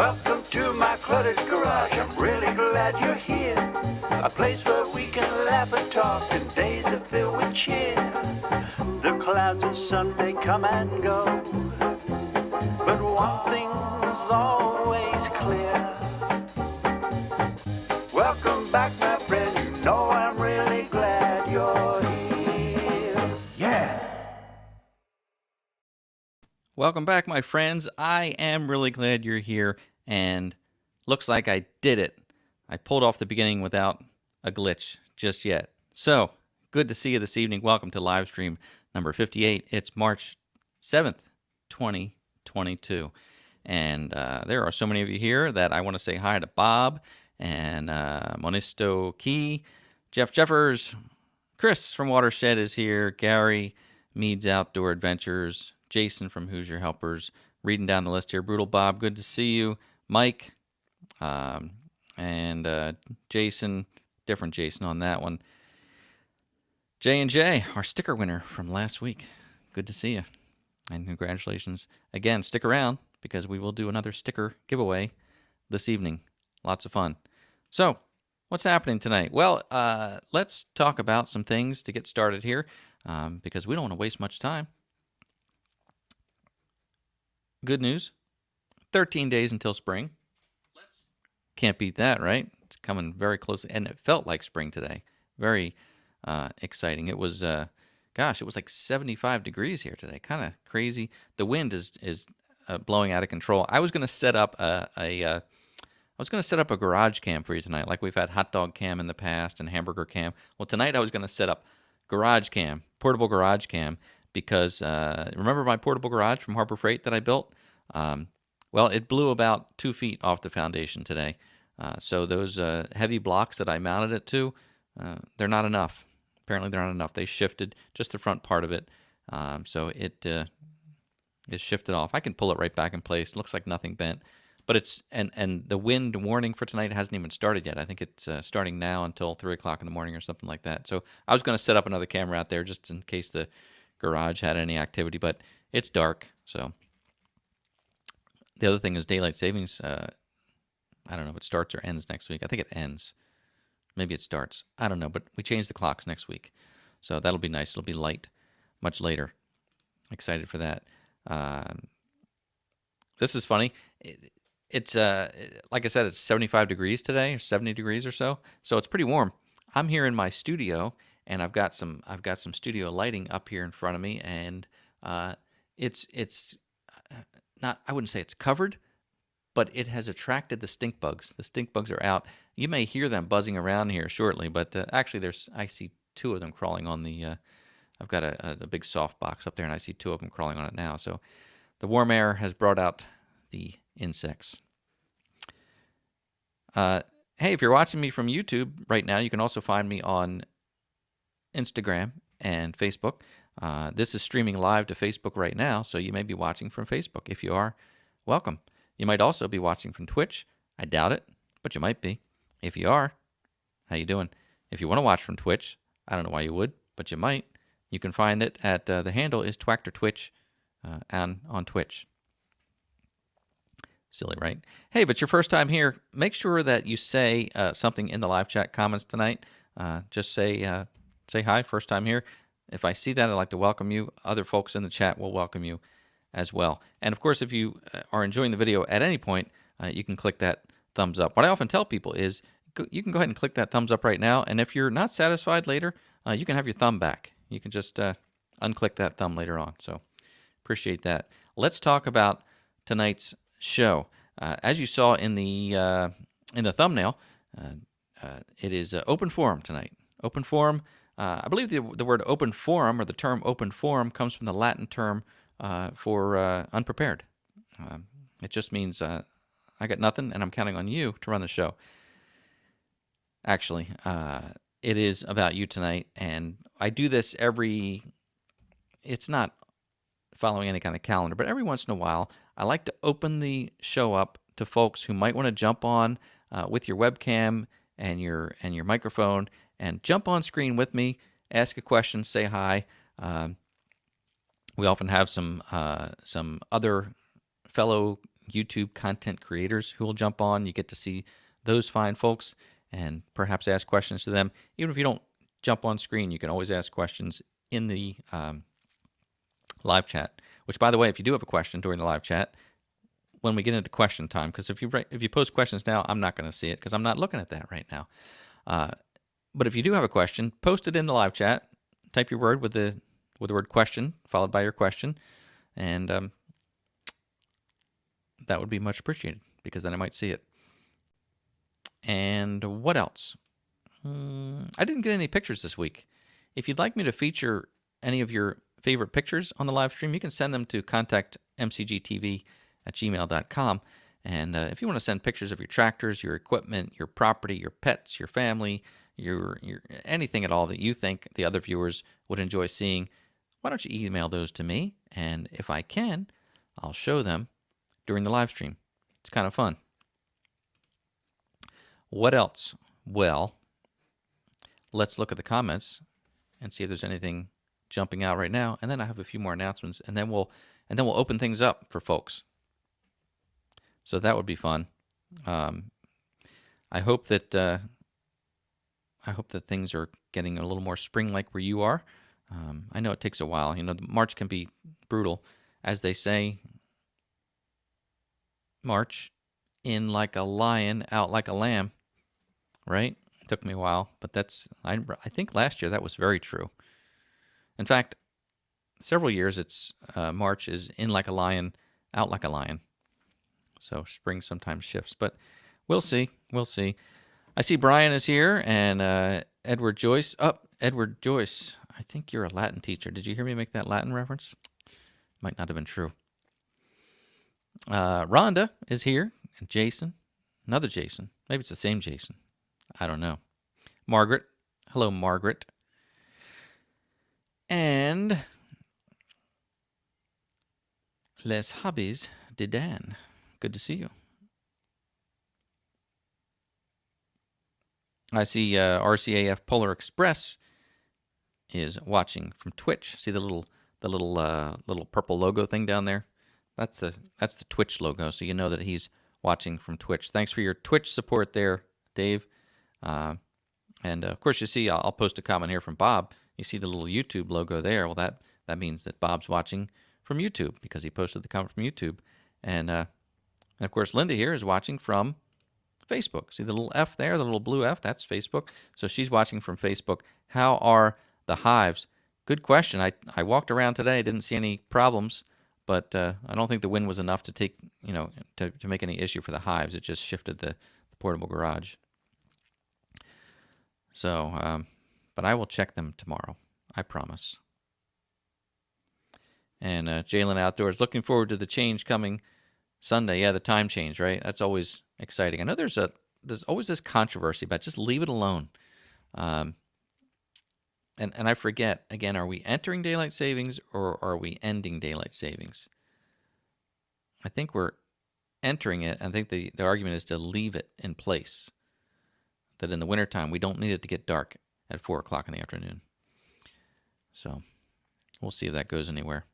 Welcome to my cluttered garage. I'm really glad you're here. A place where we can laugh and talk and days are filled with cheer. The clouds and sun may come and go, but one thing's always clear. Welcome back, my friend. You know I'm really glad you're here. Yeah. Welcome back, my friends. I am really glad you're here, and looks like I did it. I pulled off the beginning without a glitch just yet. So, good to see you this evening. Welcome to Livestream number 58. It's March 7th, 2022. And there are so many of you here that I want to say hi to Bob and Monisto Key, Jeff Jeffers, Chris from Watershed is here, Gary, Mead's Outdoor Adventures, Jason from Who's Your Helpers, reading down the list here. Brutal Bob, good to see you. Mike, and Jason, different Jason on that one. J&J, our sticker winner from last week. Good to see you. And congratulations. Again, stick around because we will do another sticker giveaway this evening. Lots of fun. So, what's happening tonight? Well, let's talk about some things to get started here because we don't want to waste much time. Good news, 13 days until spring. Can't beat that, right? It's coming very close, and it felt like spring today. Very exciting. It was, it was like 75 degrees here today. Kind of crazy. The wind is blowing out of control. I was going to set up a garage cam for you tonight, like we've had hot dog cam in the past and hamburger cam. Well, tonight I was going to set up garage cam, portable garage cam, because remember my portable garage from Harbor Freight that I built? Well, it blew about 2 feet off the foundation today. So those heavy blocks that I mounted it to, they're not enough. Apparently they're not enough. They shifted just the front part of it. So it is shifted off. I can pull it right back in place. It looks like nothing bent. But it's and the wind warning for tonight hasn't even started yet. I think it's starting now until 3 o'clock in the morning or something like that. So I was going to set up another camera out there just in case the garage had any activity, but it's dark. So the other thing is daylight savings. I don't know if it starts or ends next week. I think it ends. Maybe it starts. I don't know, but we change the clocks next week. So that'll be nice. It'll be light much later. Excited for that. This is funny. It's like I said, it's 75 degrees today, or 70 degrees or so. So it's pretty warm. I'm here in my studio, and I've got some studio lighting up here in front of me, and it's not, I wouldn't say it's covered, but it has attracted the stink bugs. The stink bugs are out. You may hear them buzzing around here shortly, but actually I see 2 of them crawling on the, I've got a big soft box up there, and I see 2 of them crawling on it now. So the warm air has brought out the insects. Hey, if you're watching me from YouTube right now, you can also find me on Instagram and Facebook. This is streaming live to Facebook right now, so you may be watching from Facebook. If you are, welcome. You might also be watching from Twitch. I doubt it, but you might be. If you are, how you doing? If you want to watch from Twitch, I don't know why you would, but you might. You can find it at, the handle is TwactorTwitch on Twitch. Silly, right? Hey, if it's your first time here, make sure that you say something in the live chat comments tonight. Just say hi, first time here. If I see that, I'd like to welcome you. Other folks in the chat will welcome you as well. And of course, if you are enjoying the video at any point, you can click that thumbs up. What I often tell people is you can go ahead and click that thumbs up right now. And if you're not satisfied later, you can have your thumb back. You can just unclick that thumb later on. So appreciate that. Let's talk about tonight's show. As you saw in the thumbnail, it is open forum tonight. Open forum. I believe the word open forum, or the term open forum, comes from the Latin term for unprepared. It just means I got nothing, and I'm counting on you to run the show. Actually, it is about you tonight, and I do this it's not following any kind of calendar, but every once in a while, I like to open the show up to folks who might want to jump on with your webcam and your microphone and jump on screen with me, ask a question, say hi. We often have some other fellow YouTube content creators who will jump on. You get to see those fine folks and perhaps ask questions to them. Even if you don't jump on screen, you can always ask questions in the live chat. Which, by the way, if you do have a question during the live chat, when we get into question time, because if you post questions now, I'm not going to see it because I'm not looking at that right now. But if you do have a question, post it in the live chat. Type your word with the word question followed by your question, and that would be much appreciated because then I might see it. And what else? I didn't get any pictures this week. If you'd like me to feature any of your favorite pictures on the live stream, you can send them to contactmcgtv@gmail.com. And if you want to send pictures of your tractors, your equipment, your property, your pets, your family, your anything at all that you think the other viewers would enjoy seeing, why don't you email those to me? And if I can, I'll show them during the live stream. It's kind of fun. What else? Well, let's look at the comments and see if there's anything jumping out right now. And then I have a few more announcements, and then we'll open things up for folks. So that would be fun. I hope that things are getting a little more spring-like where you are. I know it takes a while. You know, March can be brutal, as they say. March, in like a lion, out like a lamb. Right? It took me a while, but I think last year that was very true. In fact, several years it's March is in like a lion, out like a lion. So spring sometimes shifts, but we'll see. We'll see. I see Brian is here and Edward Joyce. Edward Joyce. I think you're a Latin teacher. Did you hear me make that Latin reference? Might not have been true. Rhonda is here, and Jason, another Jason. Maybe it's the same Jason. I don't know. Margaret. Hello, Margaret. And Les Hobbies de Dan. Good to see you. I see RCAF Polar Express is watching from Twitch. See the little purple logo thing down there? That's the Twitch logo, so you know that he's watching from Twitch. Thanks for your Twitch support there, Dave. And of course, you see, I'll post a comment here from Bob. You see the little YouTube logo there. Well, that means that Bob's watching from YouTube because he posted the comment from YouTube. And of course, Linda here is watching from Facebook. See the little F there, the little blue F? That's Facebook. So she's watching from Facebook. How are the hives? Good question. I walked around today, didn't see any problems, but I don't think the wind was enough to take, to make any issue for the hives. It just shifted the portable garage. So, but I will check them tomorrow. I promise. And Jalen Outdoors, looking forward to the change coming Sunday. Yeah, the time change, right? That's always exciting. I know there's always this controversy about just leave it alone. And I forget, again, are we entering daylight savings or are we ending daylight savings? I think we're entering it. I think the argument is to leave it in place. That in the wintertime, we don't need it to get dark at 4 o'clock in the afternoon. So we'll see if that goes anywhere.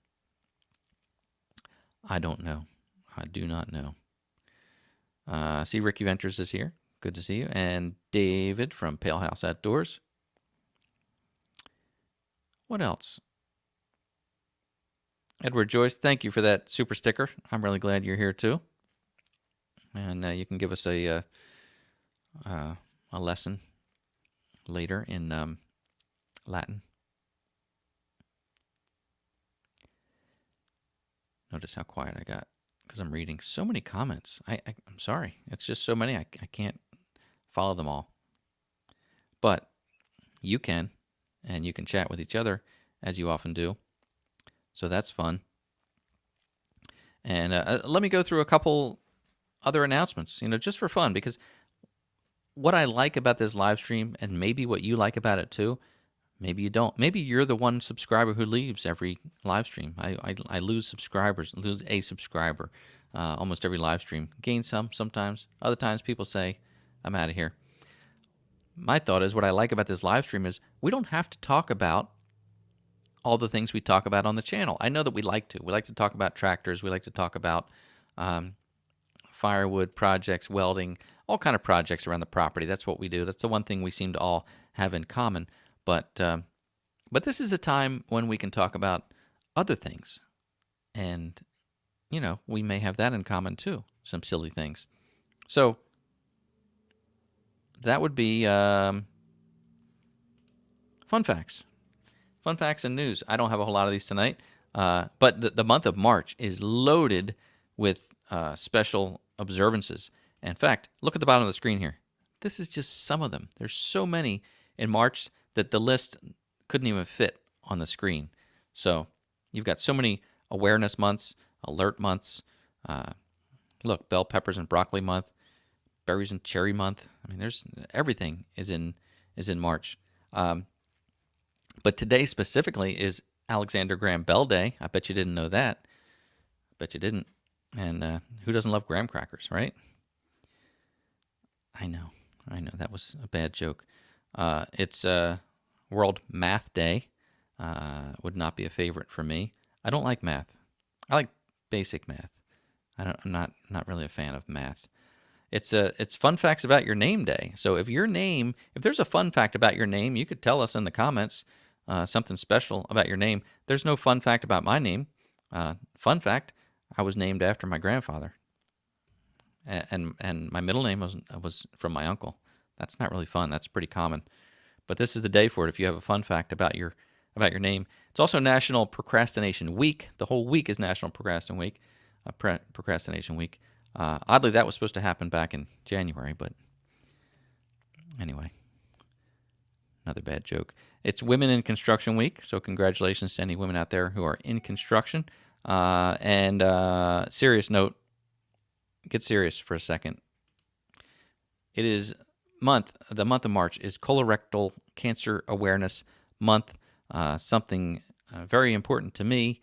I don't know. I do not know. See Ricky Ventures is here. Good to see you. And David from Pale House Outdoors. What else? Edward Joyce, thank you for that super sticker. I'm really glad you're here too. And you can give us a lesson later in Latin. Notice how quiet I got because I'm reading so many comments. I'm sorry. It's just so many. I can't follow them all. But you can, and you can chat with each other as you often do. So that's fun. And let me go through a couple other announcements, just for fun, because what I like about this live stream, and maybe what you like about it too, maybe you don't. Maybe you're the one subscriber who leaves every live stream. I lose subscribers, lose a subscriber almost every live stream. Gain some sometimes. Other times people say, I'm out of here. My thought is what I like about this live stream is we don't have to talk about all the things we talk about on the channel. I know that we like to. We like to talk about tractors. We like to talk about firewood projects, welding, all kind of projects around the property. That's what we do. That's the one thing we seem to all have in common. But this is a time when we can talk about other things, and we may have that in common too. Some silly things. So that would be fun facts. Fun facts and news. I don't have a whole lot of these tonight, but the month of March is loaded with special observances. In fact, look at the bottom of the screen here. This is just some of them. There's so many in March that the list couldn't even fit on the screen. So you've got so many awareness months, alert months. Look, bell peppers and broccoli month, berries and cherry month. I mean, there's everything is in March. But today specifically is Alexander Graham Bell Day. I bet you didn't know that. I bet you didn't. And who doesn't love graham crackers, right? I know. That was a bad joke. It's World Math Day. Would not be a favorite for me. I don't like math. I like basic math. I'm not really a fan of math. It's fun facts about your name day. So if there's a fun fact about your name, you could tell us in the comments something special about your name. There's no fun fact about my name. Fun fact, I was named after my grandfather, and my middle name was from my uncle. That's not really fun. That's pretty common. But this is the day for it. If you have a fun fact about your name, it's also National Procrastination Week. The whole week is National Procrastination Week. Oddly, that was supposed to happen back in January, but anyway, another bad joke. It's Women in Construction Week, so congratulations to any women out there who are in construction. And serious note, get serious for a second. It is the month of March is Colorectal Cancer Awareness Month, something very important to me.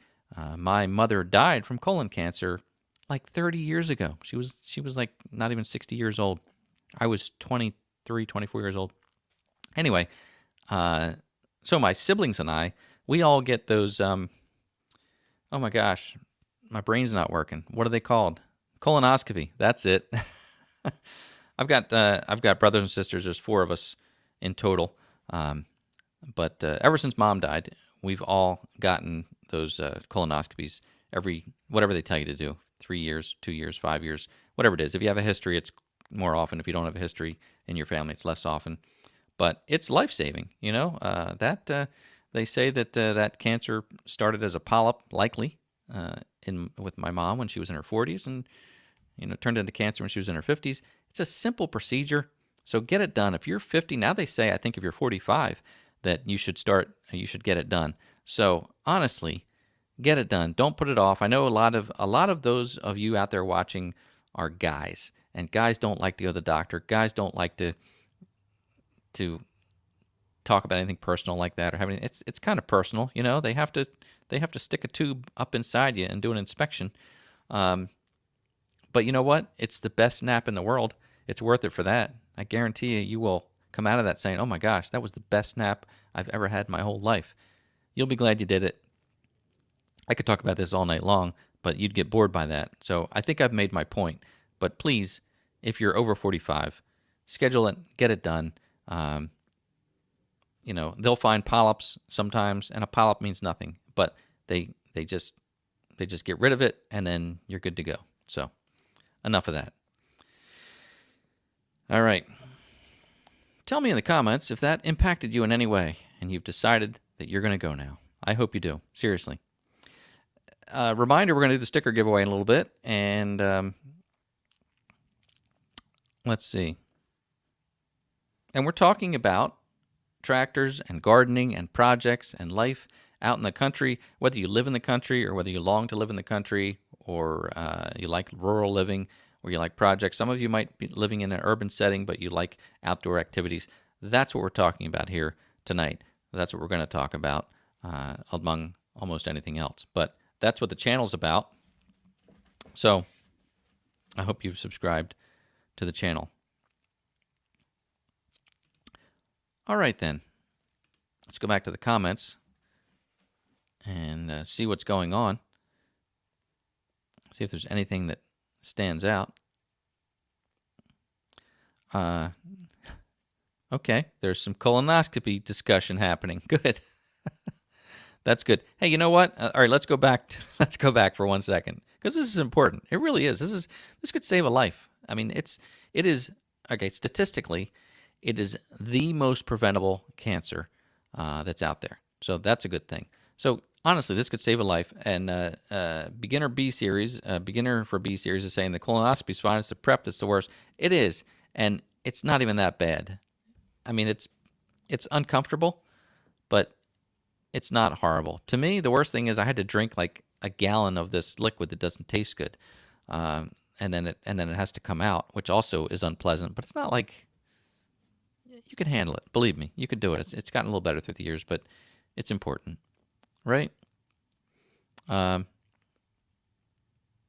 My mother died from colon cancer like 30 years ago. She was like not even 60 years old. I was 23, 24 years old. Anyway, so my siblings and I, we all get those, oh my gosh, my brain's not working. What are they called? Colonoscopy. That's it. I've got brothers and sisters. There's 4 of us in total. But ever since Mom died, we've all gotten those colonoscopies whatever they tell you to do. 3 years, 2 years, 5 years, whatever it is. If you have a history, it's more often. If you don't have a history in your family, it's less often. But it's life-saving, they say that that cancer started as a polyp, likely, with my mom when she was in her 40s, and turned into cancer when she was in her 50s. It's a simple procedure, so get it done. If you're 50, now they say, I think if you're 45, that you should get it done. So honestly, get it done. Don't put it off. I know a lot of those of you out there watching are guys, and guys don't like to go to the doctor. Guys don't like to talk about anything personal like that or have anything. It's kind of personal, They have to stick a tube up inside you and do an inspection. But you know what? It's the best nap in the world. It's worth it for that. I guarantee you will come out of that saying, "Oh my gosh, that was the best nap I've ever had in my whole life." You'll be glad you did it. I could talk about this all night long, but you'd get bored by that. So I think I've made my point. But please, if you're over 45, schedule it, get it done. They'll find polyps sometimes, and a polyp means nothing, but they just get rid of it, and then you're good to go. So enough of that. All right. Tell me in the comments if that impacted you in any way, and you've decided that you're going to go now. I hope you do. Seriously. Reminder, we're going to do the sticker giveaway in a little bit, and let's see. And we're talking about tractors and gardening and projects and life out in the country, whether you live in the country or whether you long to live in the country, or you like rural living, or you like projects. Some of you might be living in an urban setting, but you like outdoor activities. That's what we're talking about here tonight. That's what we're going to talk about among almost anything else. But that's what the channel's about. So I hope you've subscribed to the channel. All right, then. Let's go back to the comments and see what's going on. See if there's anything that stands out. Okay, there's some colonoscopy discussion happening. Good. That's good. Hey, you know what? All right, let's go back. Let's go back for 1 second because this is important. It really is. This could save a life. I mean, it is okay. Statistically, it is the most preventable cancer that's out there. So that's a good thing. So honestly, this could save a life. And beginner for B series is saying the colonoscopy is fine. It's the prep that's the worst. It is, and it's not even that bad. I mean, it's uncomfortable, but it's not horrible. To me, the worst thing is I had to drink like a gallon of this liquid that doesn't taste good, and then it has to come out, which also is unpleasant. But it's not like you can handle it. Believe me, you could do it. It's gotten a little better through the years, but it's important, right? Oh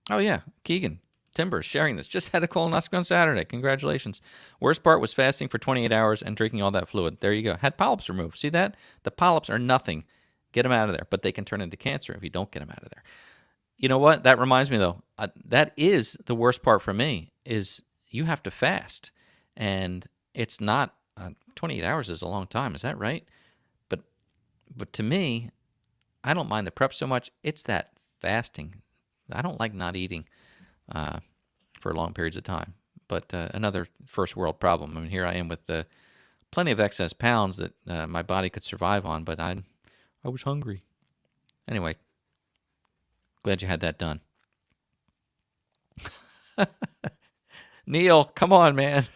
yeah, Keegan Timbers sharing this. Just had a colonoscopy on Saturday. Congratulations. Worst part was fasting for 28 hours and drinking all that fluid. There you go. Had polyps removed. See that? The polyps are nothing. Get them out of there. But they can turn into cancer if you don't get them out of there. You know what? That reminds me, though. That is the worst part for me, is you have to fast. And it's not 28 hours is a long time. Is that right? But to me, I don't mind the prep so much. It's that fasting. I don't like not eating for long periods of time. But another first world problem. I mean, here I am with plenty of excess pounds that my body could survive on, but I was hungry. Anyway, glad you had that done. Neil, come on, man.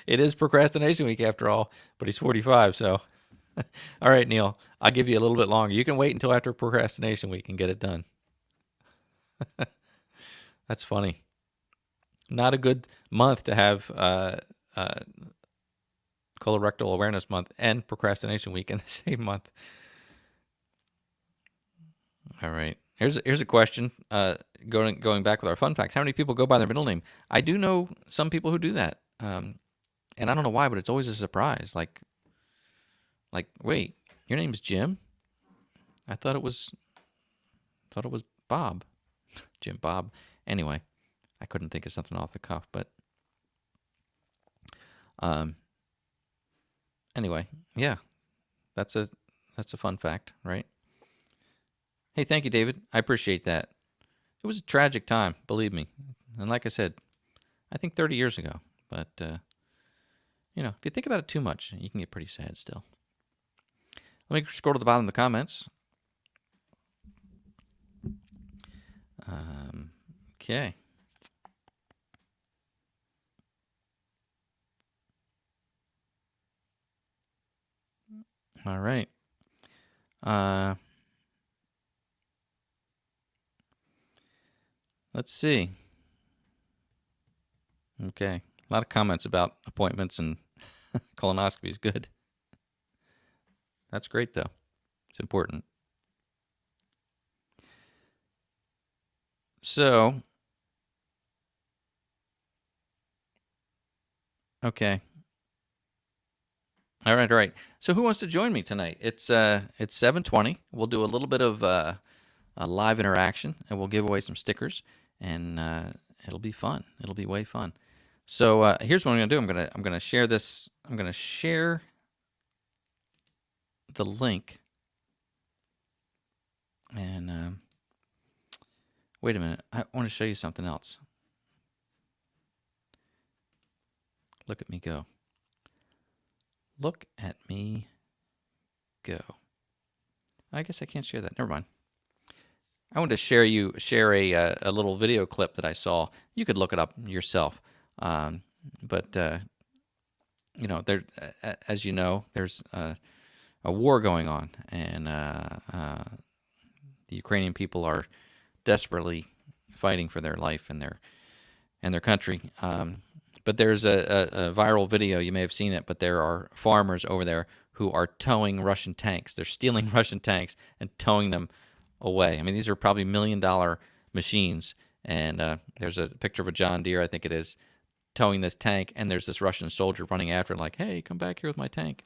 It is procrastination week after all, but he's 45, so. All right, Neil, I'll give you a little bit longer. You can wait until after procrastination week and get it done. That's funny. Not a good month to have colorectal awareness month and procrastination week in the same month. All right. Here's a question. Going back with our fun facts. How many people go by their middle name? I do know some people who do that, and I don't know why, but it's always a surprise. Like, wait, your name's Jim? I thought it was Bob. Jim Bob. Anyway, I couldn't think of something off the cuff, but anyway, yeah, that's a fun fact, right? Hey, thank you, David. I appreciate that. It was a tragic time, believe me. And like I said, I think 30 years ago. But, if you think about it too much, you can get pretty sad still. Let me scroll to the bottom of the comments. Okay. All right. Let's see. Okay. A lot of comments about appointments and colonoscopies. Good. That's great, though. It's important. So, okay. All right. So who wants to join me tonight? It's 7:20. We'll do a little bit of a live interaction, and we'll give away some stickers, and it'll be fun. It'll be way fun. So here's what I'm gonna do. I'm gonna share this. I'm gonna share the link, and wait a minute. I want to show you something else. Look at me go. Look at me go. I guess I can't share that. Never mind. I wanted to share a little video clip that I saw. You could look it up yourself. But there, as you know, there's a war going on, and the Ukrainian people are desperately fighting for their life and their country. But there's a viral video, you may have seen it, but there are farmers over there who are towing Russian tanks. They're stealing Russian tanks and towing them away. I mean, these are probably $1 million machines, and there's a picture of a John Deere, I think it is, towing this tank, and there's this Russian soldier running after it like, hey, come back here with my tank.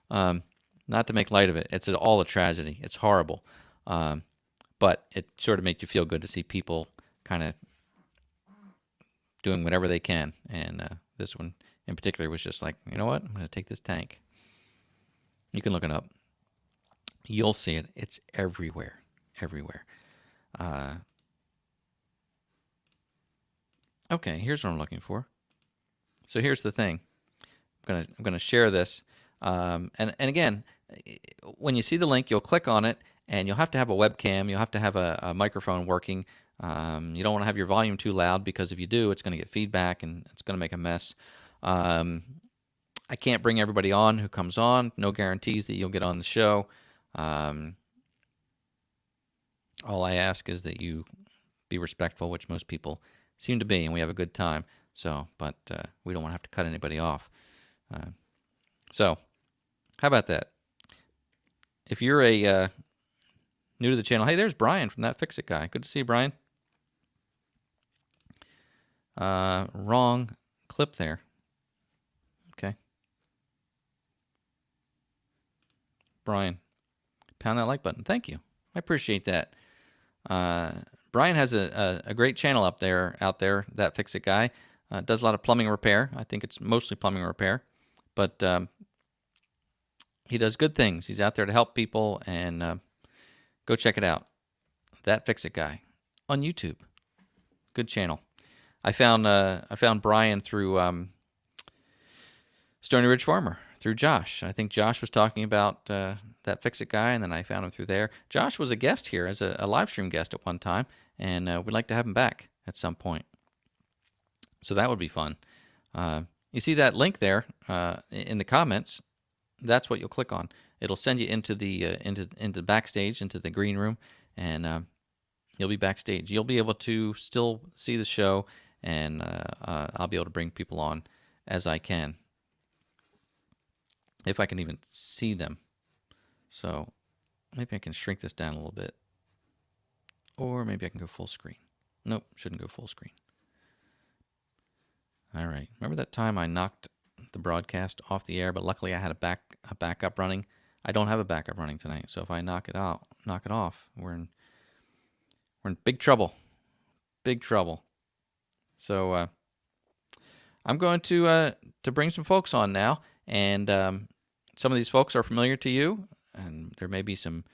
Not to make light of it. It's all a tragedy. It's horrible. But it sort of makes you feel good to see people kind of doing whatever they can. And this one in particular was just like, you know what? I'm going to take this tank. You can look it up. You'll see it. It's everywhere. Everywhere. Okay, here's what I'm looking for. So here's the thing. I'm gonna share this. And again, when you see the link, you'll click on it, and you'll have to have a webcam. You'll have to have a microphone working. You don't want to have your volume too loud, because if you do, it's going to get feedback and it's going to make a mess. I can't bring everybody on who comes on. No guarantees that you'll get on the show. All I ask is that you be respectful, which most people seem to be, and we have a good time. So, but we don't want to have to cut anybody off. So, how about that? If you're a new to the channel, hey, there's Brian from That Fix It Guy. Good to see you, Brian. Wrong clip there. Okay. Brian, pound that like button. Thank you. I appreciate that. Brian has a great channel out there, That Fix It Guy. Does a lot of plumbing repair. I think it's mostly plumbing repair. But he does good things. He's out there to help people, and go check it out. That Fix It Guy on YouTube. Good channel. I found Brian through Stony Ridge Farmer, through Josh. I think Josh was talking about That Fix It Guy, and then I found him through there. Josh was a guest here, as a live stream guest at one time, and we'd like to have him back at some point. So that would be fun. You see that link there in the comments? That's what you'll click on. It'll send you into the into backstage, into the green room, and you'll be backstage. You'll be able to still see the show, and I'll be able to bring people on as I can, if I can even see them. So maybe I can shrink this down a little bit, or maybe I can go full screen. Nope, shouldn't go full screen. All right. Remember that time I knocked the broadcast off the air, but luckily I had a backup running. I don't have a backup running tonight, so if I knock it off, we're in big trouble. Big trouble. So I'm going to bring some folks on now, and some of these folks are familiar to you, and there may be some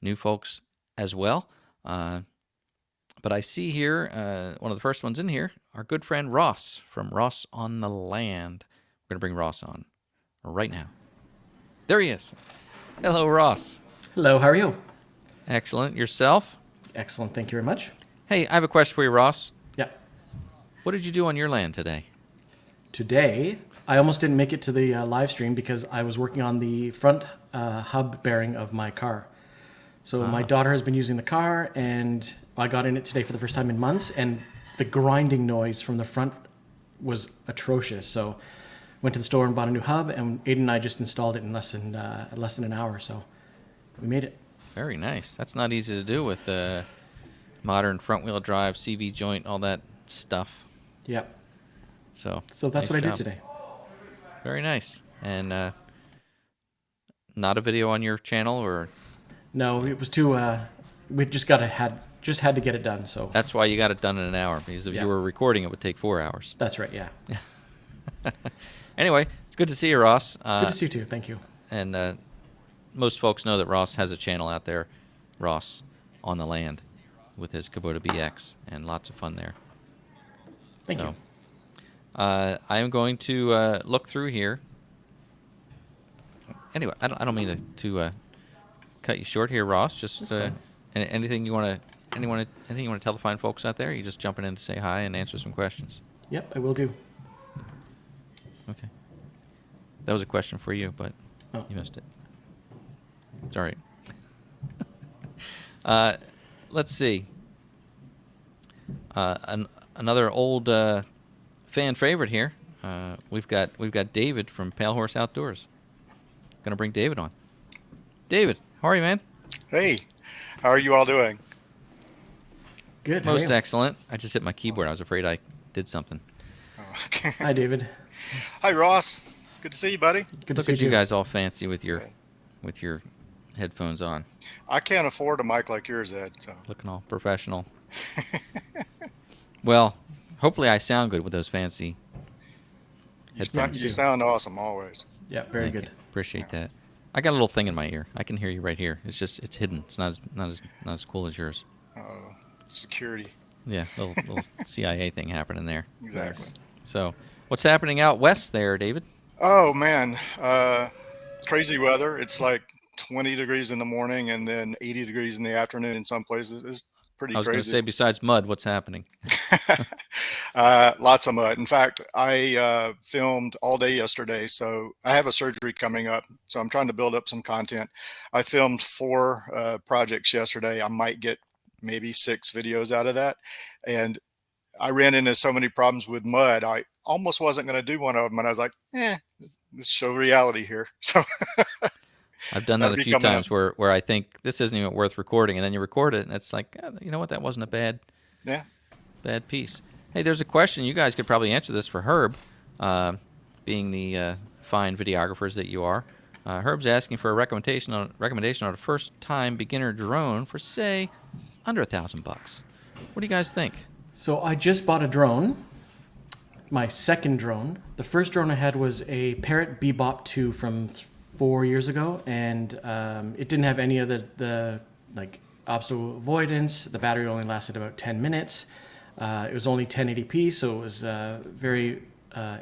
new folks as well. But I see here, one of the first ones in here, our good friend Ross from Ross on the Land. We're going to bring Ross on right now. There he is. Hello, Ross. Hello, how are you? Excellent. Yourself? Excellent, thank you very much. Hey, I have a question for you, Ross. Yeah. What did you do on your land today? Today, I almost didn't make it to the live stream because I was working on the front hub bearing of my car. So my daughter has been using the car, and I got in it today for the first time in months, and the grinding noise from the front was atrocious. So went to the store and bought a new hub, and Aiden and I just installed it in less than an hour. So we made it. Very nice. That's not easy to do with modern front-wheel drive, CV joint, all that stuff. Yep. So that's nice what I job. did today. Very nice. And not a video on your channel, or? No, it was too. We just had to get it done. So That's why you got it done in an hour, because if you were recording, it would take 4 hours. that's right. Yeah. Anyway, it's good to see you, Ross. Good to see you too. Thank you. And most folks know that Ross has a channel out there, Ross on the Land, with his Kubota BX, and lots of fun there. Thank you. I am going to look through here. Anyway, I don't mean to cut you short here, Ross. Just anything you want to tell the fine folks out there? You just jumping in to say hi and answer some questions. Yep, I will do. Okay. That was a question for you, but you missed it. It's all right. Let's see. Another old fan favorite here. We've got David from Pale Horse Outdoors. Gonna bring David on. David, how are you, man? Hey, how are you all doing? Good. how are Most you? excellent. I just hit my keyboard. I was afraid I did something. Oh, okay. Hi, David. Hi, Ross. Good to see you, buddy. Good to Look see at you guys all fancy with your headphones on, I can't afford a mic like yours, Ed. So. looking all professional. Well, Hopefully, I sound good with those fancy headphones. You sound awesome always. Yeah, very Thank good. you. Appreciate that. I got a little thing in my ear. I can hear you right here. It's just it's hidden. It's not as cool as yours. Security. Yeah, little CIA thing happening there. Exactly. So, what's happening out west there, David? Oh man, crazy weather. It's like 20 degrees in the morning and then 80 degrees in the afternoon in some places. It's pretty I was going to crazy. say, besides mud, what's happening? Lots of mud. In fact, I filmed all day yesterday, so I have a surgery coming up. So I'm trying to build up some content. I filmed 4 projects yesterday. I might get maybe 6 videos out of that. And I ran into so many problems with mud. I almost wasn't going to do one of them. And I was like, let's show reality here. So I've done that that'll a be few coming times up. where I think this isn't even worth recording, and then you record it, and it's like, you know what, that wasn't a bad piece. Hey, there's a question. You guys could probably answer this for Herb, being the fine videographers that you are. Herb's asking for a recommendation on a first-time beginner drone for, say, under $1,000 bucks. What do you guys think? So I just bought a drone, my second drone. The first drone I had was a Parrot Bebop 2 from 4 years ago, and it didn't have any of the like obstacle avoidance. The battery only lasted about 10 minutes. It was only 1080p, so it was very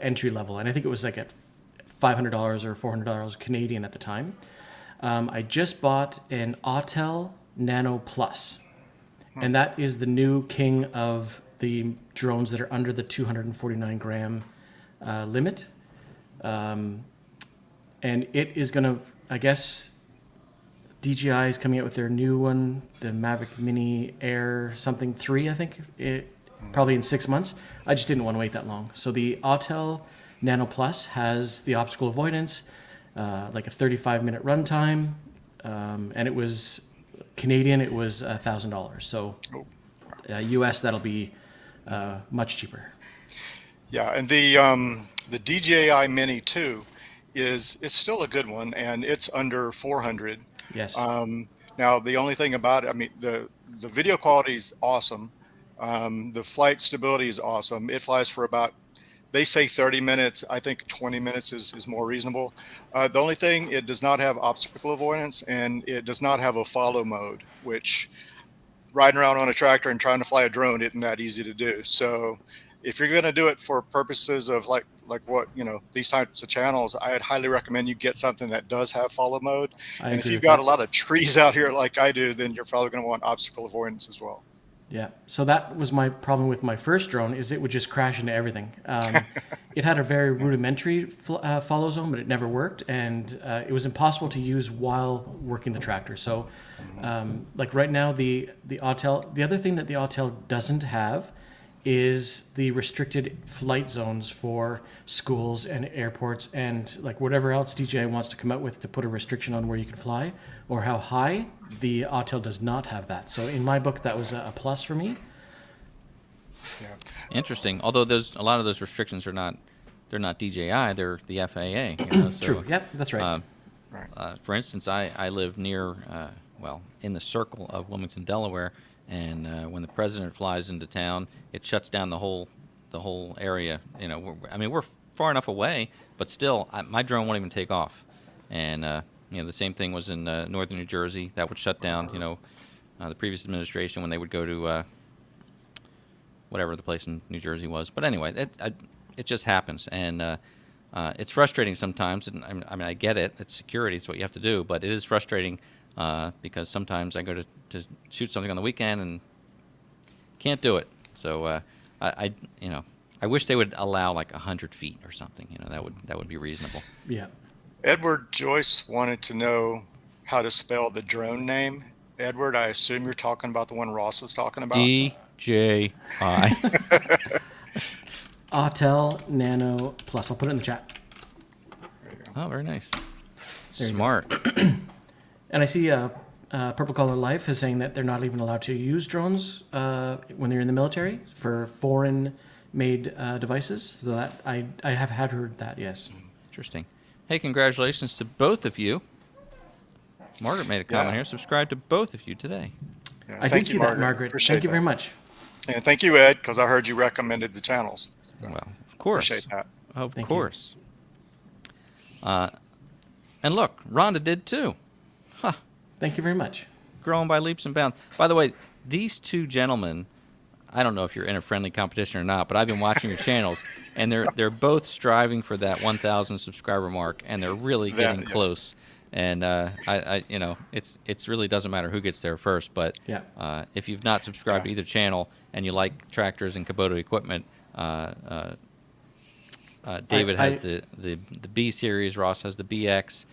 entry level, and I think it was like at $500 or $400 Canadian at the time. I just bought an Autel Nano Plus, and that is the new king of the drones that are under the 249 gram limit. And it is going to, I guess, DJI is coming out with their new one, the Mavic Mini Air something 3, I think, probably in 6 months. I just didn't want to wait that long. So the Autel Nano Plus has the obstacle avoidance, like a 35-minute runtime, and it was Canadian, it was $1,000. So US, that'll be much cheaper. Yeah, and the DJI Mini 2 it's still a good one, and it's under 400. Yes. Now the only thing about it, I mean, the video quality is awesome. The flight stability is awesome. It flies for about, they say 30 minutes. I think 20 minutes is more reasonable. The only thing, it does not have obstacle avoidance, and it does not have a follow mode, which riding around on a tractor and trying to fly a drone isn't that easy to do. So if you're going to do it for purposes of like what, these types of channels, I'd highly recommend you get something that does have follow mode. And if you've got a lot of trees out here like I do, then you're probably going to want obstacle avoidance as well. Yeah. So that was my problem with my first drone, is it would just crash into everything. It had a very rudimentary follow zone, but it never worked. And it was impossible to use while working the tractor. So like right now, the Autel, the other thing that the Autel doesn't have is the restricted flight zones for schools and airports and like whatever else DJI wants to come out with to put a restriction on where you can fly or how high. The Autel does not have that. So in my book, that was a plus for me. Yeah. Interesting. Although a lot of those restrictions they're not DJI, they're the FAA. So, True. Yep, that's right. For instance, I live near, in the circle of Wilmington, Delaware, and when the president flies into town, it shuts down the whole area. We're far enough away, but still, my drone won't even take off. And the same thing was in northern New Jersey. That would shut down. The previous administration when they would go to whatever the place in New Jersey was. But anyway, it just happens, and it's frustrating sometimes. And I get it. It's security. It's what you have to do. But it is frustrating because sometimes I go to shoot something on the weekend and can't do it. So I wish they would allow like 100 feet or something. That would be reasonable. Yeah. Edward Joyce wanted to know how to spell the drone name. Edward, I assume you're talking about the one Ross was talking about. DJI. Autel Nano Plus. I'll put it in the chat. Oh, very nice. There you Smart. And I see Purple Collar Life is saying that they're not even allowed to use drones when they're in the military for foreign-made devices. So that I have had heard that, yes. Interesting. Hey, congratulations to both of you. Margaret made a comment here. Subscribe to both of you today. Yeah, I thank did you, see that, Margaret. Appreciate Thank you very much. And thank you, Ed, because I heard you recommended the channels. So Well, of course. appreciate that. Of Thank you. course. And look, Rhonda did too. Thank you very much. Growing by leaps and bounds. By the way, these two gentlemen, I don't know if you're in a friendly competition or not, but I've been watching your channels, and they're both striving for that 1,000 subscriber mark, and they're really getting close. And I it's really doesn't matter who gets there first, but Yeah. if you've not subscribed to either channel and you like tractors and Kubota equipment, David has the B series, Ross has the BX.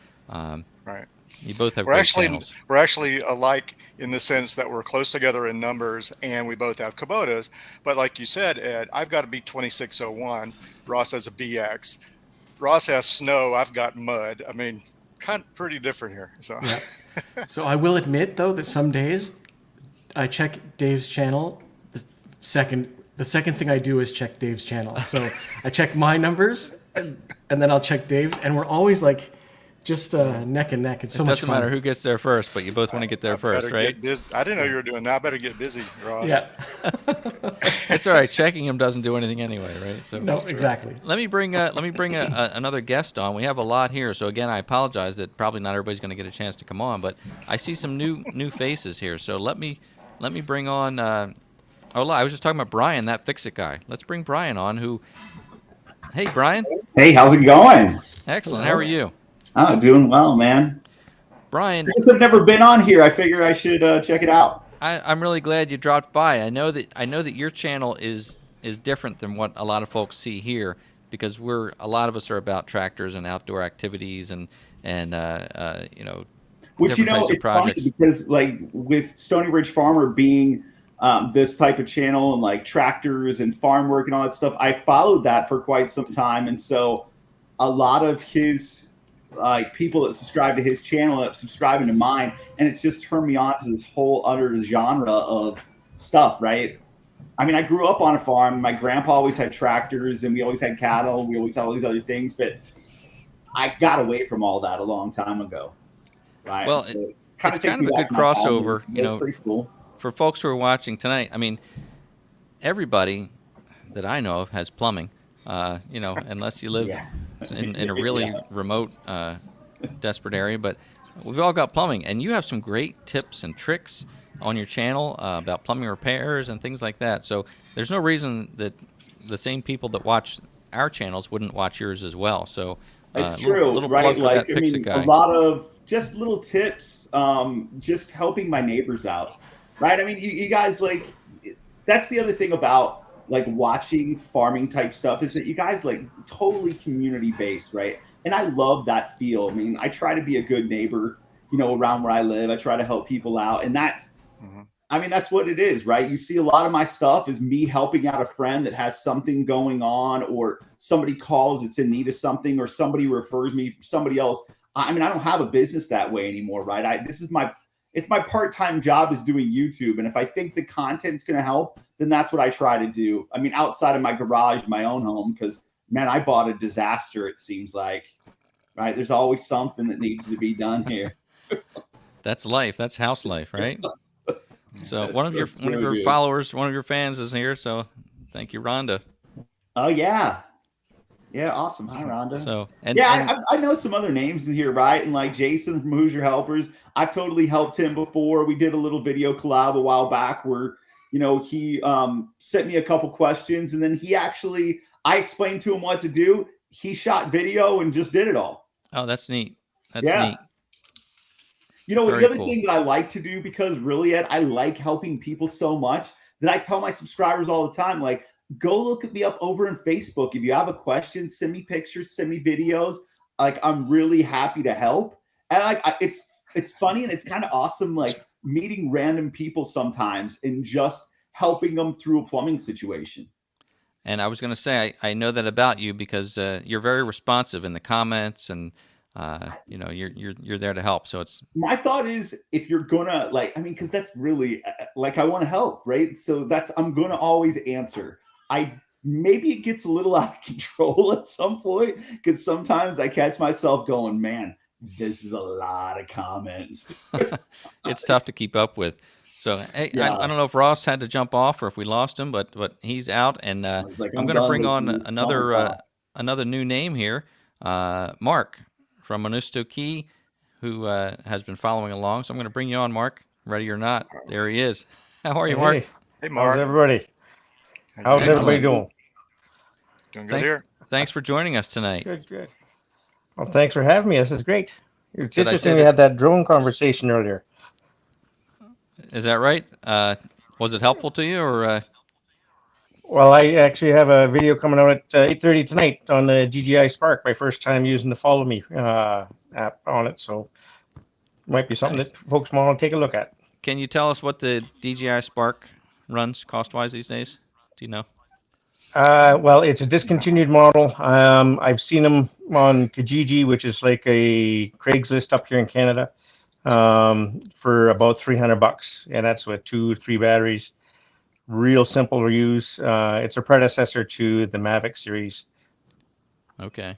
Right. You both have We're great actually channels. we're actually alike in the sense that we're close together in numbers, and we both have Kubotas. But like you said, Ed, I've got a B2601. Ross has a BX. Ross has snow. I've got mud. I mean, kind of pretty different here. So Yeah. So I will admit, though, that some days I check Dave's channel. The second thing I do is check Dave's channel. So I check my numbers, and then I'll check Dave's, and we're always like just neck and neck. It's so It much doesn't fun. matter who gets there first, but you both want to get there first, better right? get busy. I didn't know you were doing that. I better get busy, Ross. Yeah. It's all right. Checking him doesn't do anything anyway, right? So No, exactly. let me bring another guest on. We have a lot here, so again, I apologize that probably not everybody's going to get a chance to come on, but I see some new faces here. So let me bring on. I was just talking about Brian, that Fix-It guy. Let's bring Brian on. Hey, Brian. Hey, how's it going? Excellent. Hello. How are you, Oh, doing well, man. Brian? I guess I've never been on here. I figure I should check it out. I'm really glad you dropped by. I know that your channel is different than what a lot of folks see here, because a lot of us are about tractors and outdoor activities and Which, different types of it's funny projects. because like with Stony Ridge Farmer being this type of channel and like tractors and farm work and all that stuff, I followed that for quite some time. And so a lot of his like people that subscribe to his channel end up subscribing to mine, and it's just turned me on to this whole other genre of stuff, right? I mean, I grew up on a farm. My grandpa always had tractors, and we always had cattle. We always had all these other things, but I got away from all that a long time ago. Right? Well, So it's takes kind of me a back good to my childhood. crossover, It's pretty cool. for folks who are watching tonight. I mean, everybody that I know of has plumbing. Unless you live Yeah. in a really remote, desperate area. But we've all got plumbing, and you have some great tips and tricks on your channel about plumbing repairs and things like that. So there's no reason that the same people that watch our channels wouldn't watch yours as well. So It's true, little right? plug for Like, that I Fix-It mean, guy. a lot of just little tips, just helping my neighbors out, right? I mean, you guys, like, that's the other thing about like watching farming type stuff is that you guys like totally community based, right? And I love that feel. I mean, I try to be a good neighbor, around where I live. I try to help people out, and that's I mean, that's what it is, right? You see a lot of my stuff is me helping out a friend that has something going on, or somebody calls that's in need of something, or somebody refers me to somebody else. I mean, I don't have a business that way anymore, right? It's my part-time job is doing YouTube. And if I think the content's going to help, then that's what I try to do. I mean, outside of my garage, my own home, because man, I bought a disaster. It seems like, right? There's always something that needs to be done here. That's life. That's house life, right? So one of your Dude. followers, one of your fans is here. So thank you, Rhonda. Oh yeah. Yeah. Awesome. Hi, Rhonda. So I know some other names in here, right? And like Jason from Who's Your Helpers, I've totally helped him before. We did a little video collab a while back where, he sent me a couple questions, and then I explained to him what to do. He shot video and just did it all. oh, that's neat. That's Yeah. neat. The Very other cool. thing that I like to do, because really, Ed, I like helping people so much that I tell my subscribers all the time, like, go look me up over on Facebook. If you have a question, send me pictures, send me videos. Like, I'm really happy to help. And like, it's funny and it's kind of awesome, like meeting random people sometimes and just helping them through a plumbing situation. And I was going to say, I know that about you because you're very responsive in the comments, and you're there to help. So it's My thought is, if you're gonna because that's really like, I want to help, right? So I'm gonna always answer. Maybe it gets a little out of control at some point, because sometimes I catch myself going, man, this is a lot of comments. it's tough to keep up with. So hey, Yeah. I don't know if Ross had to jump off or if we lost him, but he's out, and I was like, I'm I'm going to done bring on listening to this plumber talk. another new name here, Mark from Monusto Key, who has been following along. So I'm going to bring you on, Mark. Ready or not, there he is. How are you, Mark? Hey, Hey, how's Mark. everybody? How you How's doing? everybody Excellent. doing? Doing good Thanks, here. thanks for joining us tonight. Good, good. Well, thanks for having me. This is great. It's Did I say interesting we that? had that drone conversation earlier. Is that right? Was it helpful to you, or Well, I actually have a video coming out at 8:30 tonight on the DJI Spark. My first time using the Follow Me app on it, so might be something nice? that folks want to take a look at. Can you tell us what the DJI Spark runs cost-wise these days? Do you know? Well, it's a discontinued model. I've seen them on Kijiji, which is like a Craigslist up here in Canada, for about $300, and that's with 2 or 3 batteries. Real simple to use. It's a predecessor to the Mavic series. Okay.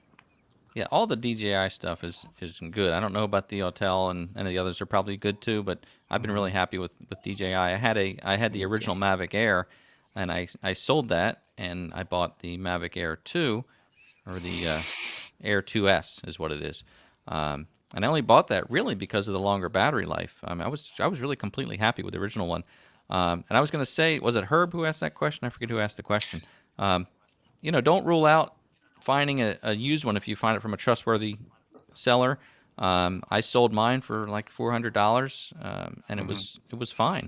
Yeah, all the DJI stuff is good. I don't know about the Hotel, and the others are probably good too, but I've been really happy with DJI. I had the original Mavic Air, and I sold that, and I bought the Mavic Air 2, or the Air 2S is what it is. And I only bought that really because of the longer battery life. I was really completely happy with the original one. And I was going to say, was it Herb who asked that question? I forget who asked the question. Don't rule out finding a used one if you find it from a trustworthy seller. I sold mine for like $400, and it was fine.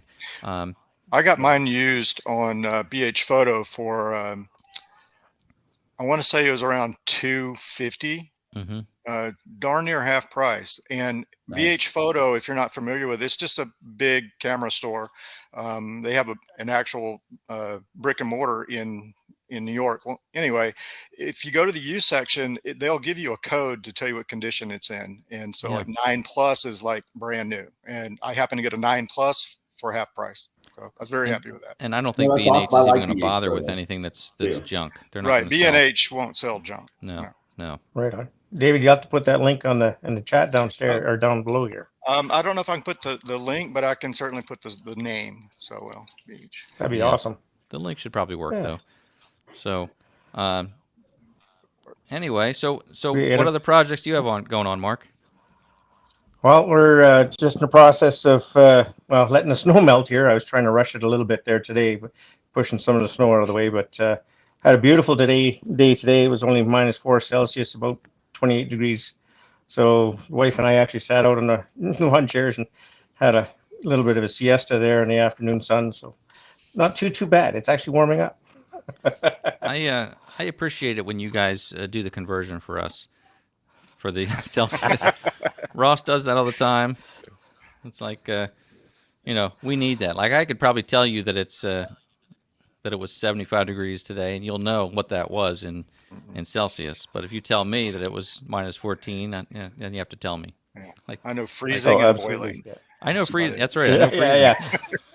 I got mine used on BH Photo for I want to say it was around $250. hmm Darn near half price. And Nice. BH Photo, if you're not familiar with it, it's just a big camera store. They have an actual brick and mortar in New York. Well, anyway, if you go to the used section, they'll give you a code to tell you what condition it's in. And so Yeah. like 9 Plus is like brand new. And I happen to get a 9 Plus for half price. So I was very happy with that. And I don't No, think that's B&H awesome. I is even like going to BH bother with Photo, anything that's too. junk. They're not Right. going to sell. B&H won't sell junk. No. Right on. David, you have to put that link in the chat downstairs or down below here. I don't know if I can put the link, but I can certainly put the name. So, well, Beach. That'd be Yeah. awesome. The link should probably work Yeah. though. So, anyway, so Yeah. what other projects do you have going on, Mark? Well, we're just in the process of letting the snow melt here. I was trying to rush it a little bit there today, pushing some of the snow out of the way. But had a beautiful day today. It was only -4 Celsius, about 28 degrees. So wife and I actually sat out on the lawn chairs and had a little bit of a siesta there in the afternoon sun. So not too bad. It's actually warming up. I appreciate it when you guys do the conversion for us for the Celsius. Ross does that all the time. It's like we need that. Like I could probably tell you that that it was 75 degrees today, and you'll know what that was in Celsius. But if you tell me that it was -14, then you have to tell me. Yeah. Like I know freezing and boiling. Yeah. I know That's about freezing. it. That's right. I know freezing.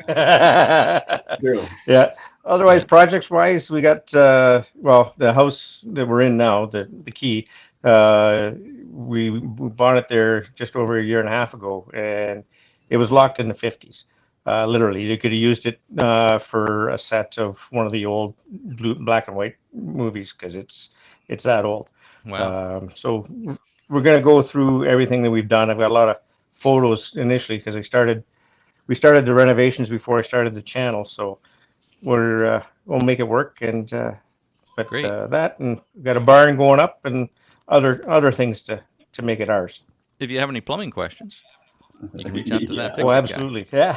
Yeah. True. Yeah. Otherwise, projects wise, we got the house that we're in now, the key. We bought it there just over a year and a half ago, and it was locked in the 50s. Literally, you could have used it for a set of one of the old black and white movies because it's that old. Wow. So we're gonna go through everything that we've done. I've got a lot of photos initially because we started the renovations before I started the channel. So we'll make it work, and Great. that, and we've got a barn going up and other things to make it ours. If you have any plumbing questions, you can reach out to that. Yeah. Oh, Fix-It guy. absolutely. Yeah.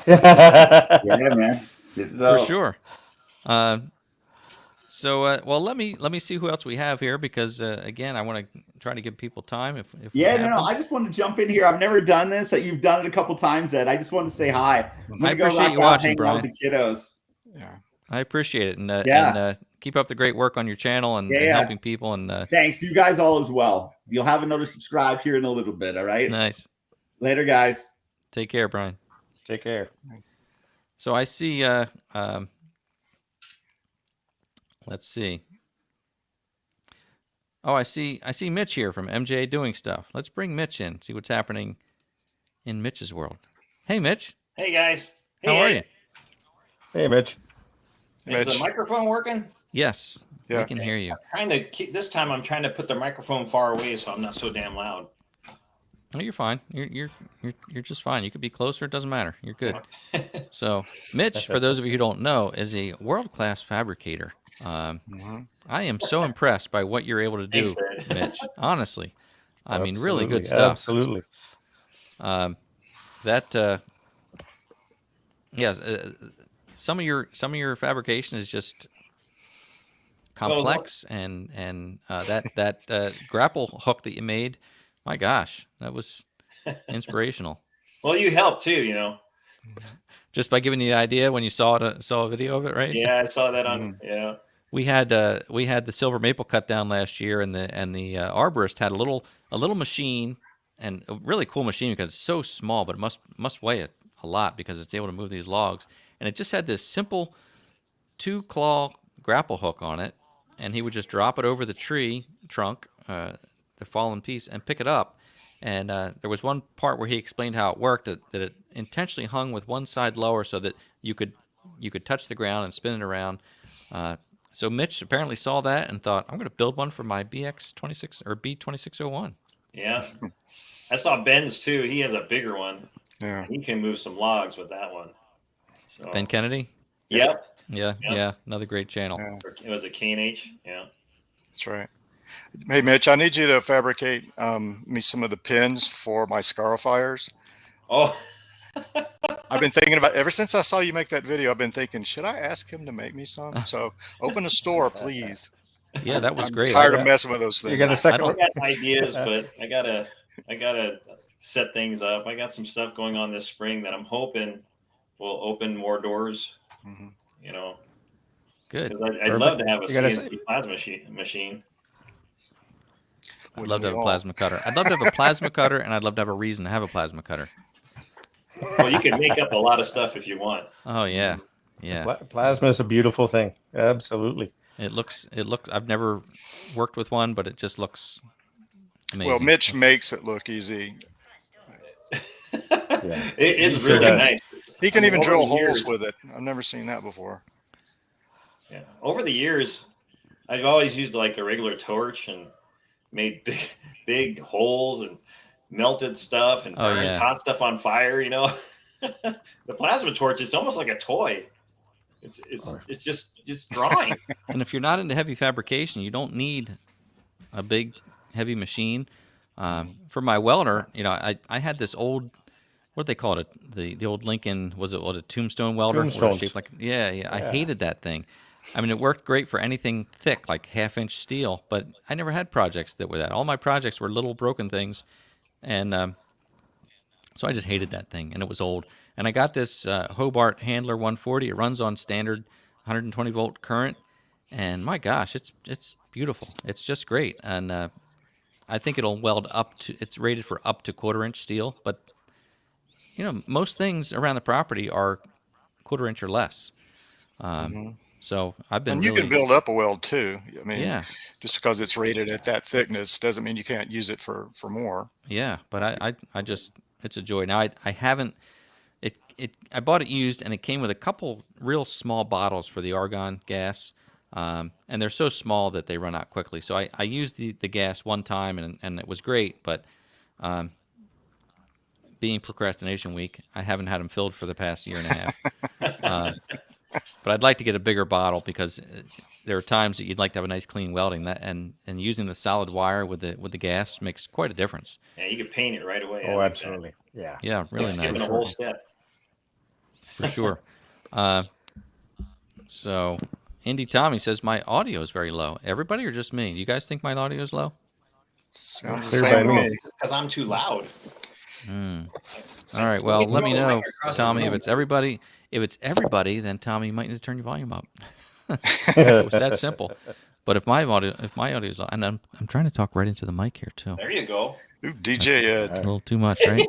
Yeah, man. For sure. Well, let me see who else we have here because again, I want to try to give people time. If we Yeah, have no, them. I just want to jump in here. I've never done this. You've done it a couple times, Ed. I just want to say hi. I'm gonna go appreciate back you out, watching, hang Brian. out with the kiddos. Yeah. I appreciate it, and Yeah. keep up the great work on your channel and, Yeah, and yeah. helping people. And Thanks, you guys all as well. You'll have another subscribe here in a little bit. All right. nice. Later, guys. Take care, Brian. Take care. So I see. Let's see. Oh, I see Mitch here from MJ Doing Stuff. Let's bring Mitch in. See what's happening in Mitch's world. Hey, Mitch. Hey guys. Hey, How are Ed. you? Hey, Mitch. Is Mitch. the microphone working? Yes, we Yeah. can hear you. This time I'm trying to put the microphone far away so I'm not so damn loud. No, you're fine. You're just fine. You could be closer. It doesn't matter. You're good. So, Mitch, for those of you who don't know, is a world-class fabricator. I am so impressed by what you're able to do, Thanks, Ed. Mitch. Honestly, I mean, really good Absolutely, stuff. Absolutely. Some of your fabrication is just complex, and that grapple hook that you made, my gosh, that was inspirational. Well, you helped too, you know. Just by giving you the idea when you saw a video of it, right? Yeah, I saw that on. Yeah. We had the silver maple cut down last year, and the arborist had a little machine, and a really cool machine because it's so small, but it must weigh a lot because it's able to move these logs. And it just had this simple 2-claw grapple hook on it, and he would just drop it over the tree trunk, the fallen piece, and pick it up. And there was one part where he explained how it worked, that it intentionally hung with one side lower so that you could touch the ground and spin it around. So Mitch apparently saw that and thought, I'm going to build one for my BX26 or B2601. Yeah. I saw Ben's too. He has a bigger one. Yeah. He can move some logs with that one. So. Ben Kennedy? Yep. Yeah. Another great channel. Yeah. It was a K&H. Yeah. That's right. Hey, Mitch, I need you to fabricate me some of the pins for my scarifiers. Oh. I've been thinking about, ever since I saw you make that video, I've been thinking, should I ask him to make me some? So open a store, please. Yeah, that was I'm great. tired of messing with those things. You got a second I one? got ideas, but I gotta set things up. I got some stuff going on this spring that I'm hoping will open more doors. Mm-hmm. You know, Good. I'd love to have a You gotta CNC plasma machine. I'd love to have a plasma cutter. I'd love to have a plasma cutter, and I'd love to have a reason to have a plasma cutter. Well, you can make up a lot of stuff if you want. Oh yeah, yeah. Plasma is a beautiful thing. Absolutely. It looks. I've never worked with one, but it just looks amazing. Well, Mitch makes it look easy. It's He sure really does. nice. He can even over drill the years- holes with it. I've never seen that before. Yeah. Over the years, I've always used like a regular torch and made big holes and melted stuff and caught stuff on fire. You know, the plasma torch is almost like a toy. It's just drawing. And if you're not into heavy fabrication, you don't need a big heavy machine. For my welder, you know, I had this old, what do they call it? The old Lincoln, was it a tombstone welder? Tombstones. Shaped like, yeah. I hated that thing. I mean, it worked great for anything thick, like 1/2-inch steel, but I never had projects that were that. All my projects were little broken things, and so I just hated that thing, and it was old. And I got this Hobart Handler 140. It runs on standard 120 volt current, and my gosh, it's beautiful. It's just great, and I think it'll weld up to. It's rated for up to 1/4-inch steel, but you know, most things around the property are 1/4-inch or less. So I've been. And you really, can build up a weld too. I mean, Yeah. just because it's rated at that thickness doesn't mean you can't use it for more. Yeah, but I just, it's a joy. Now I haven't. I bought it used, and it came with a couple real small bottles for the argon gas, and they're so small that they run out quickly. So I used the gas one time, and it was great, but being procrastination week, I haven't had them filled for the past year and a half. But I'd like to get a bigger bottle because there are times that you'd like to have a nice clean welding, and using the solid wire with the gas makes quite a difference. Yeah, you could paint it right away. Oh, absolutely. Yeah. Yeah, really Skipping nice. a whole step. For sure. So Indy Tommy says my audio is very low. Everybody or just me? Do you guys think my audio is low? Sounds Clear the by same to me. me. Because I'm too loud. All right. Well, let me know, Tommy, if room. it's everybody. If it's everybody, then Tommy, you might need to turn your volume up. It was that simple. But if my audio is, and I'm trying to talk right into the mic here too. There you go. Ooh, DJ Ed, A little too much, right?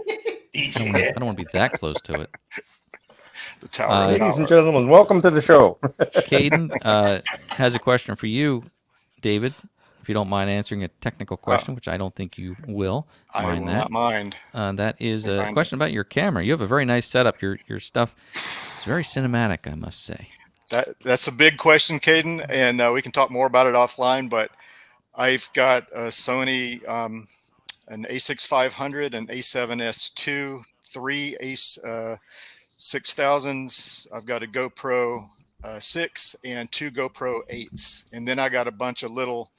I don't want to be that close to it. the tower. Ladies and gentlemen, welcome to the show. Caden has a question for you, David. If you don't mind answering a technical question, which I don't think you will I will mind that. not mind. That is a Fine. question about your camera. You have a very nice setup. Your stuff is It's very cinematic, I must say. That's a big question, Caden, and we can talk more about it offline. But I've got a Sony, an A6500, an A7S II, three Ace 6000s. I've got a GoPro 6 and two GoPro 8s, and then I got a bunch of little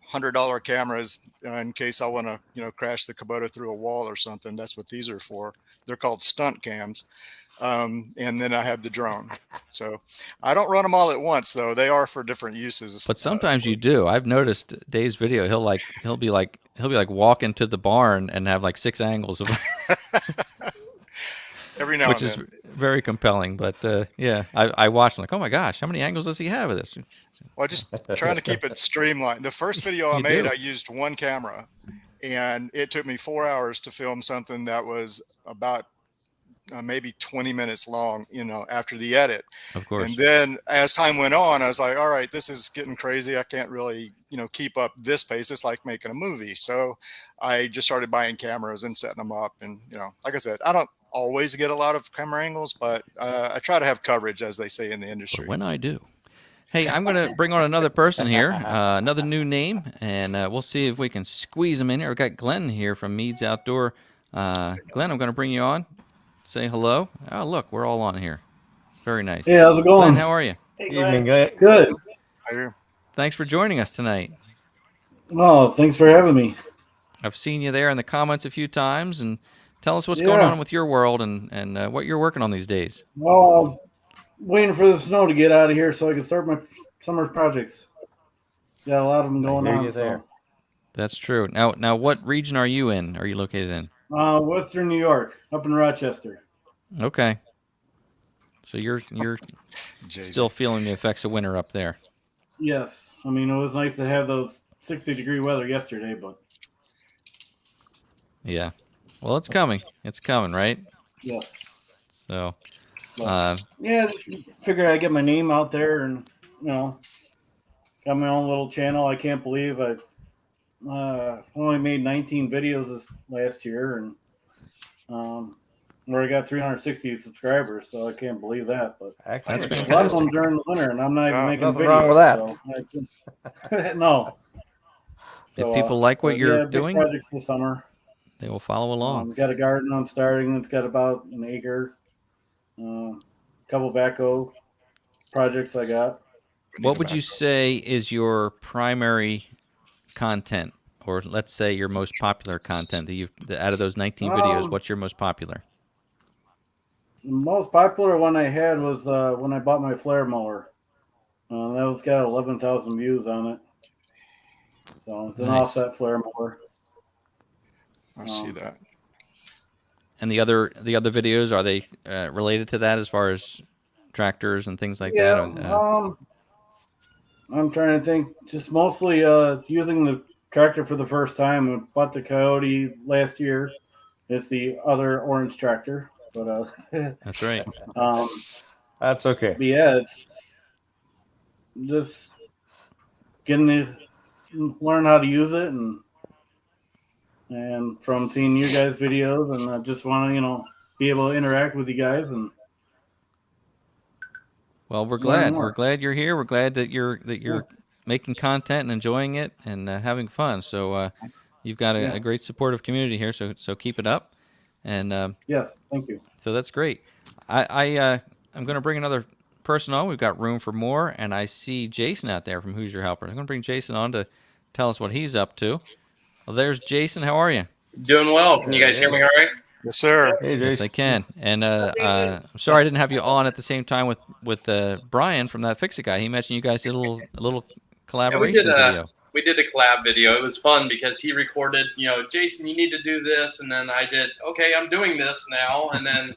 $100 cameras in case I want to, crash the Kubota through a wall or something. That's what these are for. They're called stunt cams. And then I have the drone. So I don't run them all at once, though. They are for different uses. But sometimes you do. I've noticed Dave's video. He'll be like walking to the barn and have like 6 angles of every now which and is then. very compelling. But yeah, I watched like, oh my gosh, how many angles does he have of this? Well, just trying to keep it streamlined. The first video I made, I used one camera, and it took me 4 hours to film something that was about maybe 20 minutes long, after the edit. Of course. And then as time went on, I was like, all right, this is getting crazy. I can't really, keep up this pace. It's like making a movie. So I just started buying cameras and setting them up. And, like I said, I don't always get a lot of camera angles, but I try to have coverage, as they say in the industry. But when I do. Hey, I'm going to bring on another person here, another new name, and we'll see if we can squeeze him in here. We've got Glenn here from Meads Outdoor. Glenn, I'm going to bring you on. Say hello. Oh, look, we're all on here. Very nice. Hey, how's it going? Glenn, how are you? Hey, Evening, Glenn. guy. Good. Thanks for joining us tonight. Oh, thanks for having me. I've seen you there in the comments a few times, and tell us what's going on with your world and what you're working on these days. Well, I'm waiting for the snow to get out of here so I can start my summer projects. Got a lot of them going on. So. That's true. Now, what region are you in? Are you located in? Western New York, up in Rochester. Okay. So you're still feeling the effects of winter up there. Yes. I mean, it was nice to have those 60-degree weather yesterday, but. Yeah. Well, it's coming. It's coming, right? Yes. So. Yeah, just figured I'd get my name out there and, got my own little channel. I can't believe I only made 19 videos this last year, and where I got 360 subscribers, so I can't believe that. But that's a lot of them during the winter, and I'm not even making nothing videos. wrong with that. So no. If people like what you're doing, big projects this summer. They will follow along. Got a garden I'm starting. It's got about an acre. Couple backhoe projects I got. What would you say is your primary content, or let's say your most popular content that out of those 19 videos? What's your most popular? The most popular one I had was when I bought my flare mower. That was got 11,000 views on it. So it's an offset flare mower. I see that. And the other videos, are they related to that as far as tractors and things like that? I'm trying to think. Just mostly using the tractor for the first time. I bought the Coyote last year. It's the other orange tractor, but that's right. That's okay. But yeah, it's just getting to learn how to use it, and from seeing you guys' videos, and I just want to be able to interact with you guys. And well, we're glad. We're glad you're here. We're glad that you're making content and enjoying it and having fun. So you've got a great supportive community here. So keep it up. And yes, thank you. So that's great. I'm going to bring another person on. We've got room for more, and I see Jason out there from Who's Your Helper. I'm going to bring Jason on to tell us what he's up to. Well, there's Jason. How are you? Doing well. Can you guys hear me all right? Yes, sir. Hey, Jason. Yes, I can. And I'm sorry I didn't have you on at the same time with Brian from that Fix It Guy. He mentioned you guys did a little collaboration video. We did a collab video. It was fun because he recorded, Jason, you need to do this, and then I did, okay, I'm doing this now, and then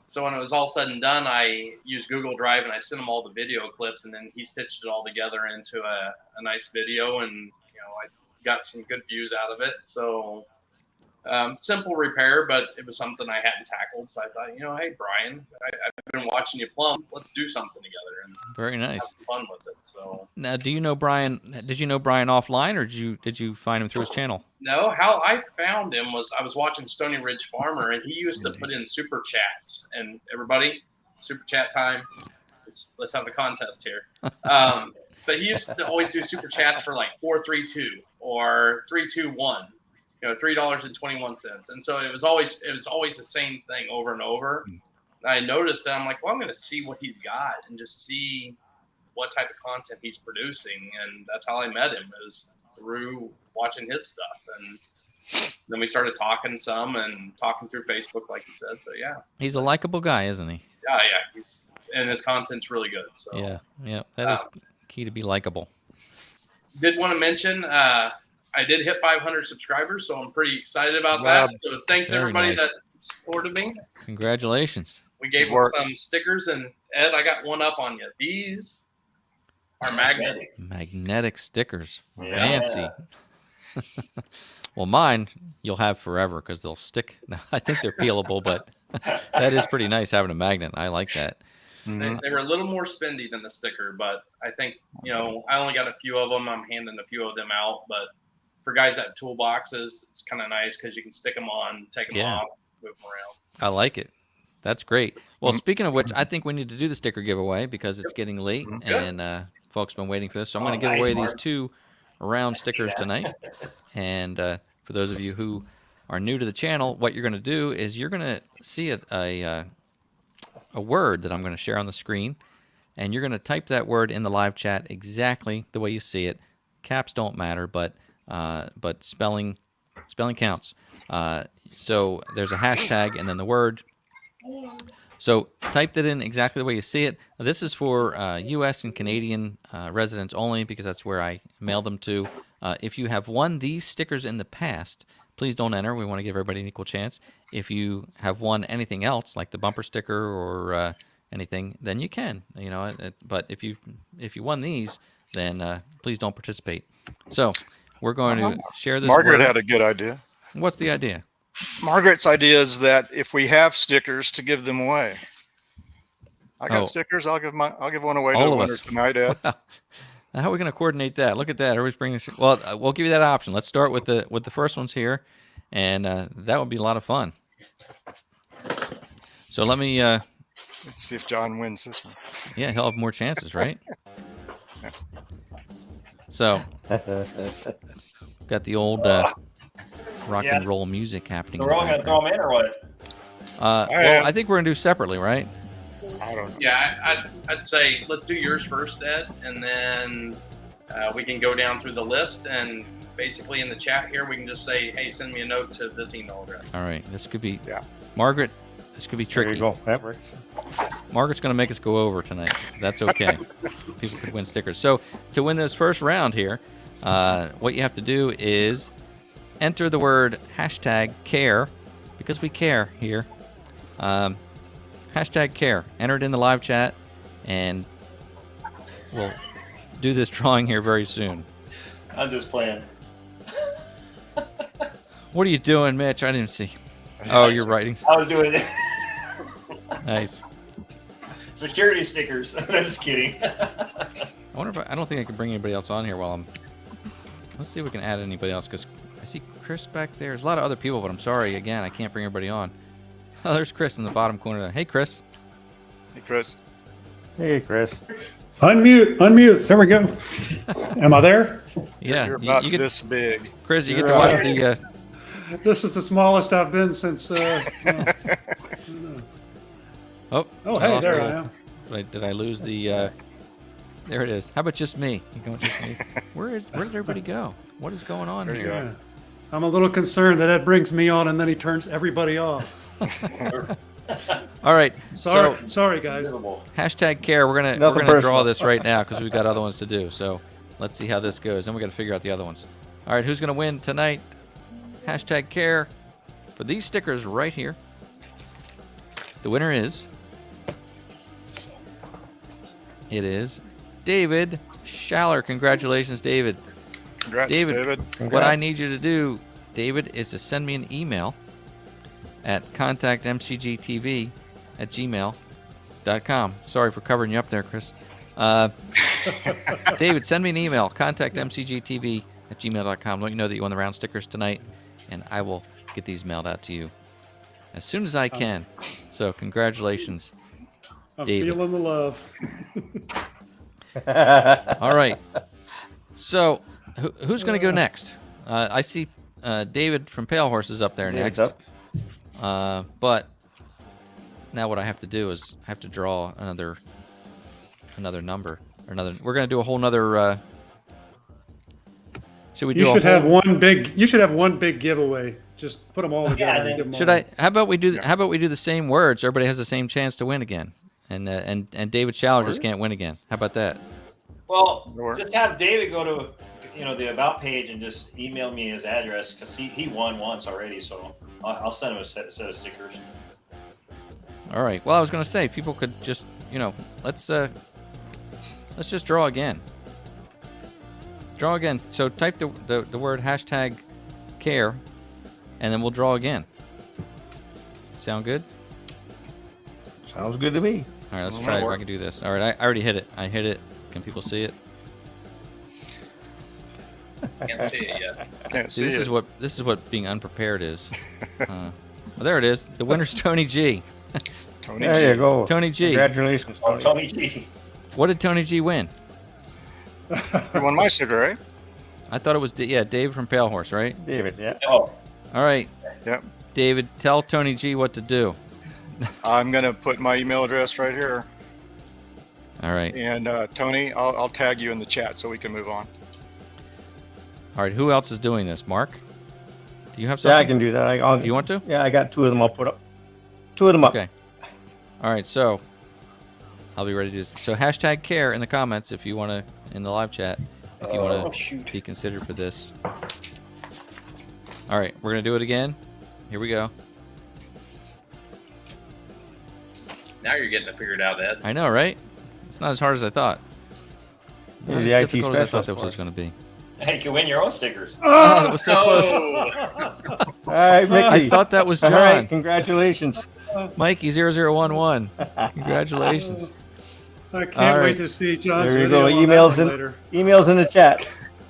so when it was all said and done, I used Google Drive and I sent him all the video clips, and then he stitched it all together into a nice video, and I got some good views out of it. So simple repair, but it was something I hadn't tackled. So I thought, hey, Brian, I've been watching you plumb. Let's do something together and very nice. Have some fun with it. So now, do you know Brian? Did you know Brian offline, or did you find him through his channel? No, how I found him was I was watching Stony Ridge Farmer, and he used to put in super chats, and everybody, super chat time. Let's have a contest here. But he used to always do super chats for like 432 or 321. $3.21. And so it was always the same thing over and over. I noticed that I'm like, well, I'm going to see what he's got and just see what type of content he's producing. And that's how I met him, is through watching his stuff. And then we started talking some and talking through Facebook, like you said. So yeah, he's a likable guy, isn't he? Yeah. And his content's really good. So yeah, that is key to be likable. Did want to mention, I did hit 500 subscribers, so I'm pretty excited about that. So thanks everybody that supported me. Congratulations. We gave him some stickers, and Ed, I got one up on you. These are magnets. Magnetic stickers. Fancy. Well, mine you'll have forever because they'll stick. I think they're peelable, but that is pretty nice having a magnet. I like that. They were a little more spendy than the sticker, but I think, I only got a few of them. I'm handing a few of them out, but for guys that have toolboxes, it's kind of nice because you can stick them on, take them off, move them around. I like it. That's great. Well, speaking of which, I think we need to do the sticker giveaway because it's getting late and folks have been waiting for this. So I'm going to give away these 2 round stickers tonight. And for those of you who are new to the channel, what you're going to do is you're going to see a word that I'm going to share on the screen, and you're going to type that word in the live chat exactly the way you see it. Caps don't matter, but spelling counts. So there's a hashtag and then the word. So type that in exactly the way you see it. This is for U.S. and Canadian residents only because that's where I mail them to. If you have won these stickers in the past, please don't enter. We want to give everybody an equal chance. If you have won anything else, like the bumper sticker or anything, then you can. But if you won these, then please don't participate. So we're going to share this. Margaret had a good idea. What's the idea? Margaret's idea is that if we have stickers, to give them away. I got stickers. I'll give one away to the winner tonight, Ed. Wow. How are we going to coordinate that? Look at that. Everybody's bringing. Well, we'll give you that option. Let's start with the first ones here, and that would be a lot of fun. So let me. Let's see if John wins this one. Yeah, he'll have more chances, right? So, got the old rock and roll music happening. So we're all going to throw them in or what? Well, I think we're going to do separately, right? I don't know. Yeah, I'd say let's do yours first, Ed, and then we can go down through the list, and basically in the chat here we can just say, hey, send me a note to this email address. All right, this could be Margaret. This could be tricky. There you go. That works. Margaret's going to make us go over tonight. That's okay. People could win stickers. So to win this first round here, what you have to do is enter the word #care, because we care here. #care. Enter it in the live chat, and we'll do this drawing here very soon. I'm just playing. What are you doing, Mitch? I didn't see. Oh, you're writing. I was doing it. Nice. Security stickers. I'm just kidding. I wonder if I don't think I can bring anybody else on here while I'm. Let's see if we can add anybody else, because I see Chris back there. There's a lot of other people, but I'm sorry again, I can't bring everybody on. Oh, there's Chris in the bottom corner there. Hey, Chris. Hey, Chris. Hey, Chris. Unmute. There we go. Am I there? Yeah. You're about you get, this big. Chris, you get to watch the. This is the smallest I've been since. Oh, hey, there I am. Did I lose the? There it is. How about just me? You going just me? Where did everybody go? What is going on There you here? go. I'm a little concerned that Ed brings me on and then he turns everybody off. All right. Sorry, guys. #care. We're gonna draw this right now because we've got other ones to do. So let's see how this goes. Then we got to figure out the other ones. All right, who's gonna win tonight? #care for these stickers right here. The winner is. It is David Schaller. Congratulations, David. Congrats, David. What I need you to do, David, is to send me an email at contactmcgtv@gmail.com. Sorry for covering you up there, Chris. David, send me an email, contactmcgtv@gmail.com. Let me know that you won the round stickers tonight, and I will get these mailed out to you as soon as I can. So congratulations. I'm David. feeling the love. All right. So, who's going to go next? I see David from Pale Horse is up there David's next. up. But now what I have to do is I have to draw another number. We're going to do a whole nother. Should we do? You should have one big giveaway. Just put them all together. then- and give 'em Should all. I? How about we do? How about we do the same words? So everybody has the same chance to win again, and David Schaller just can't win again. How about that? Well, Or- just have David go to the about page and just email me his address because he won once already. So I'll send him a set of stickers. All right. Well, I was going to say people could just let's just draw again. Draw again. So type the word #care, and then we'll draw again. Sound good? Sounds good to me. All right. Let's try if I can do this. All right. I already hit it. I hit it. Can people see it? Can't see it yet. Can't See, see this it. is what being unprepared is. Well, there it is. The winner's Tony G. Tony There G. you go. Tony G. Congratulations, Oh, Tony. Tony G. What did Tony G win? You won my sticker, right? I thought it was David from Pale Horse, right? David, yeah. Oh, All right, Yep. David, tell Tony G what to do. I'm gonna put my email address right here, All right. and Tony, I'll tag you in the chat so we can move on. All right. Who else is doing this? Mark? Do you have Yeah, I something? can do that. Do you want to? Yeah, I got two of them. I'll put up. Two of them up. Okay. All right. So I'll be ready to do this. So #care in the comments if you want to, in the live chat, if you want to be considered for this. All right. We're going to do it again. Here we go. Now you're getting it figured out, Ed. I know, right? It's not as hard as I thought. You're Not the as IT difficult as I thought specialist that for was us. going to be. hey, you can win your own stickers. Oh, that was so close. Oh, All right, Mickey. I thought that was All John. right, congratulations. Mikey 0011. Congratulations. I can't All right. wait to see John's There you video go. on that Emails one in, later. emails in the chat.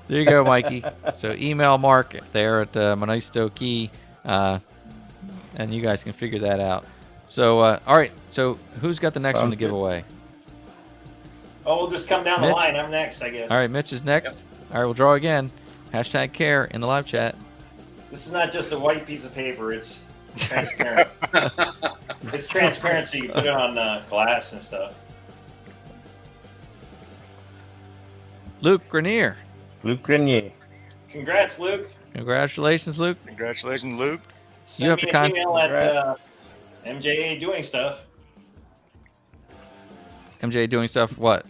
There you go, Mikey. So email Mark there at Monaisto Key, and you guys can figure that out. So, all right. So who's got the next one to Sounds give good. away? Oh, we'll just come down Mitch? the line. I'm next, I guess. All right, Mitch is next. All right, we'll draw again. #care in the live chat. This is not just a white piece of paper. It's transparent. It's transparent, so you can put it on glass and stuff. Luke Grenier. Luke Grenier. Congrats, Luke. Congratulations, Luke. Congratulations, Luke. Send have me to an email at Congrats. MJA doing stuff. MJ doing stuff. What?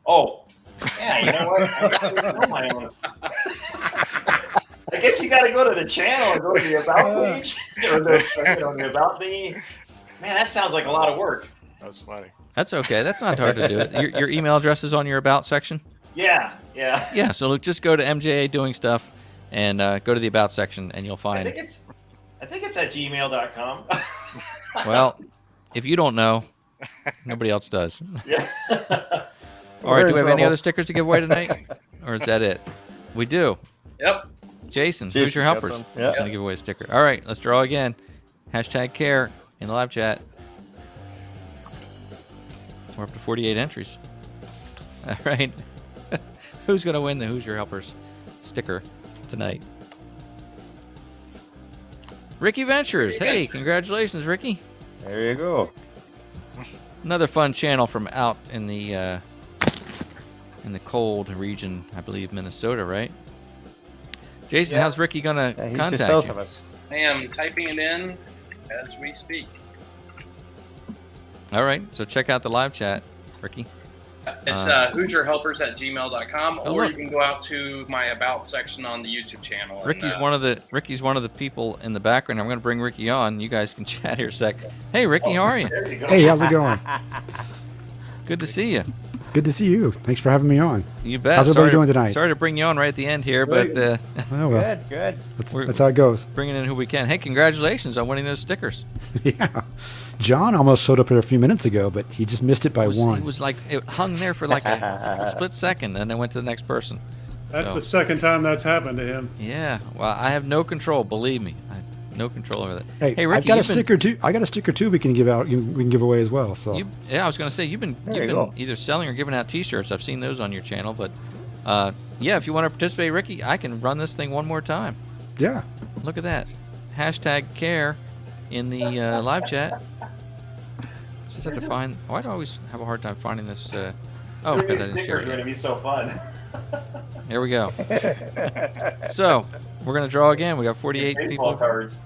Oh, yeah. You know what? I know my own. I guess you got to go to the channel and go to the about page or the about thingy. Man, that sounds like a lot of work. That's funny. That's okay. That's not hard to do it. Your email address is on your about section. Yeah. Yeah. So Luke, just go to MJA doing stuff, and go to the about section, and you'll I find. think it's at gmail.com. Well, if you don't know, nobody else does. Yeah. All right. Do we have any trouble. other stickers to give away tonight, or is that it? We do. yep. Jason, who's Jason's your got helpers? some. Yeah. He's gonna give away a sticker. All right, let's draw again. #care in the live chat. We're up to 48 entries. All right. Who's gonna win the Who's Your Helpers sticker tonight? Ricky Ventures. Hey, congratulations, Ricky. There you go. Another fun channel from out in the cold region, I believe Minnesota, right? Jason, Yeah. how's Ricky gonna Yeah, he's just contact south you? of us. I am typing it in as we speak. All right, so check out the live chat, Ricky. It's HoosierHelpers@gmail.com, Oh, or look. you can go out to my About section on the YouTube channel. Ricky's one of the people in the background. I'm going to bring Ricky on. You guys can chat here a sec. Hey, Ricky, how are you? There you go. Hey, how's it going? Good to see you. Good to see you. Thanks for having me on. You bet. How's everybody Sorry to- doing tonight? Sorry to bring you on right at the end here, but Oh, well, Good. We're- that's how it goes. bringing in who we can. Hey, congratulations on winning those stickers. Yeah. John almost showed up here a few minutes ago, but he just missed it by It one. was like it hung there for like a split second, and then went to the next person. That's So- the second time that's happened to him. Yeah. Well, I have no control. Believe me, no control over that. Hey, Ricky, I've got a sticker too. I got a sticker too. We can give out. We can give away as well. So I was going to say you've been either selling or giving out T-shirts. I've seen those on your channel, but yeah, if you want to participate, Ricky, I can run this thing one more time. Yeah. Look at that. #care in the live chat. Just have to find. Why do I always have a hard time finding this? Oh, because I didn't share it. It's going to be so fun. Here we go. So we're gonna draw again. We got 48 people. Cards.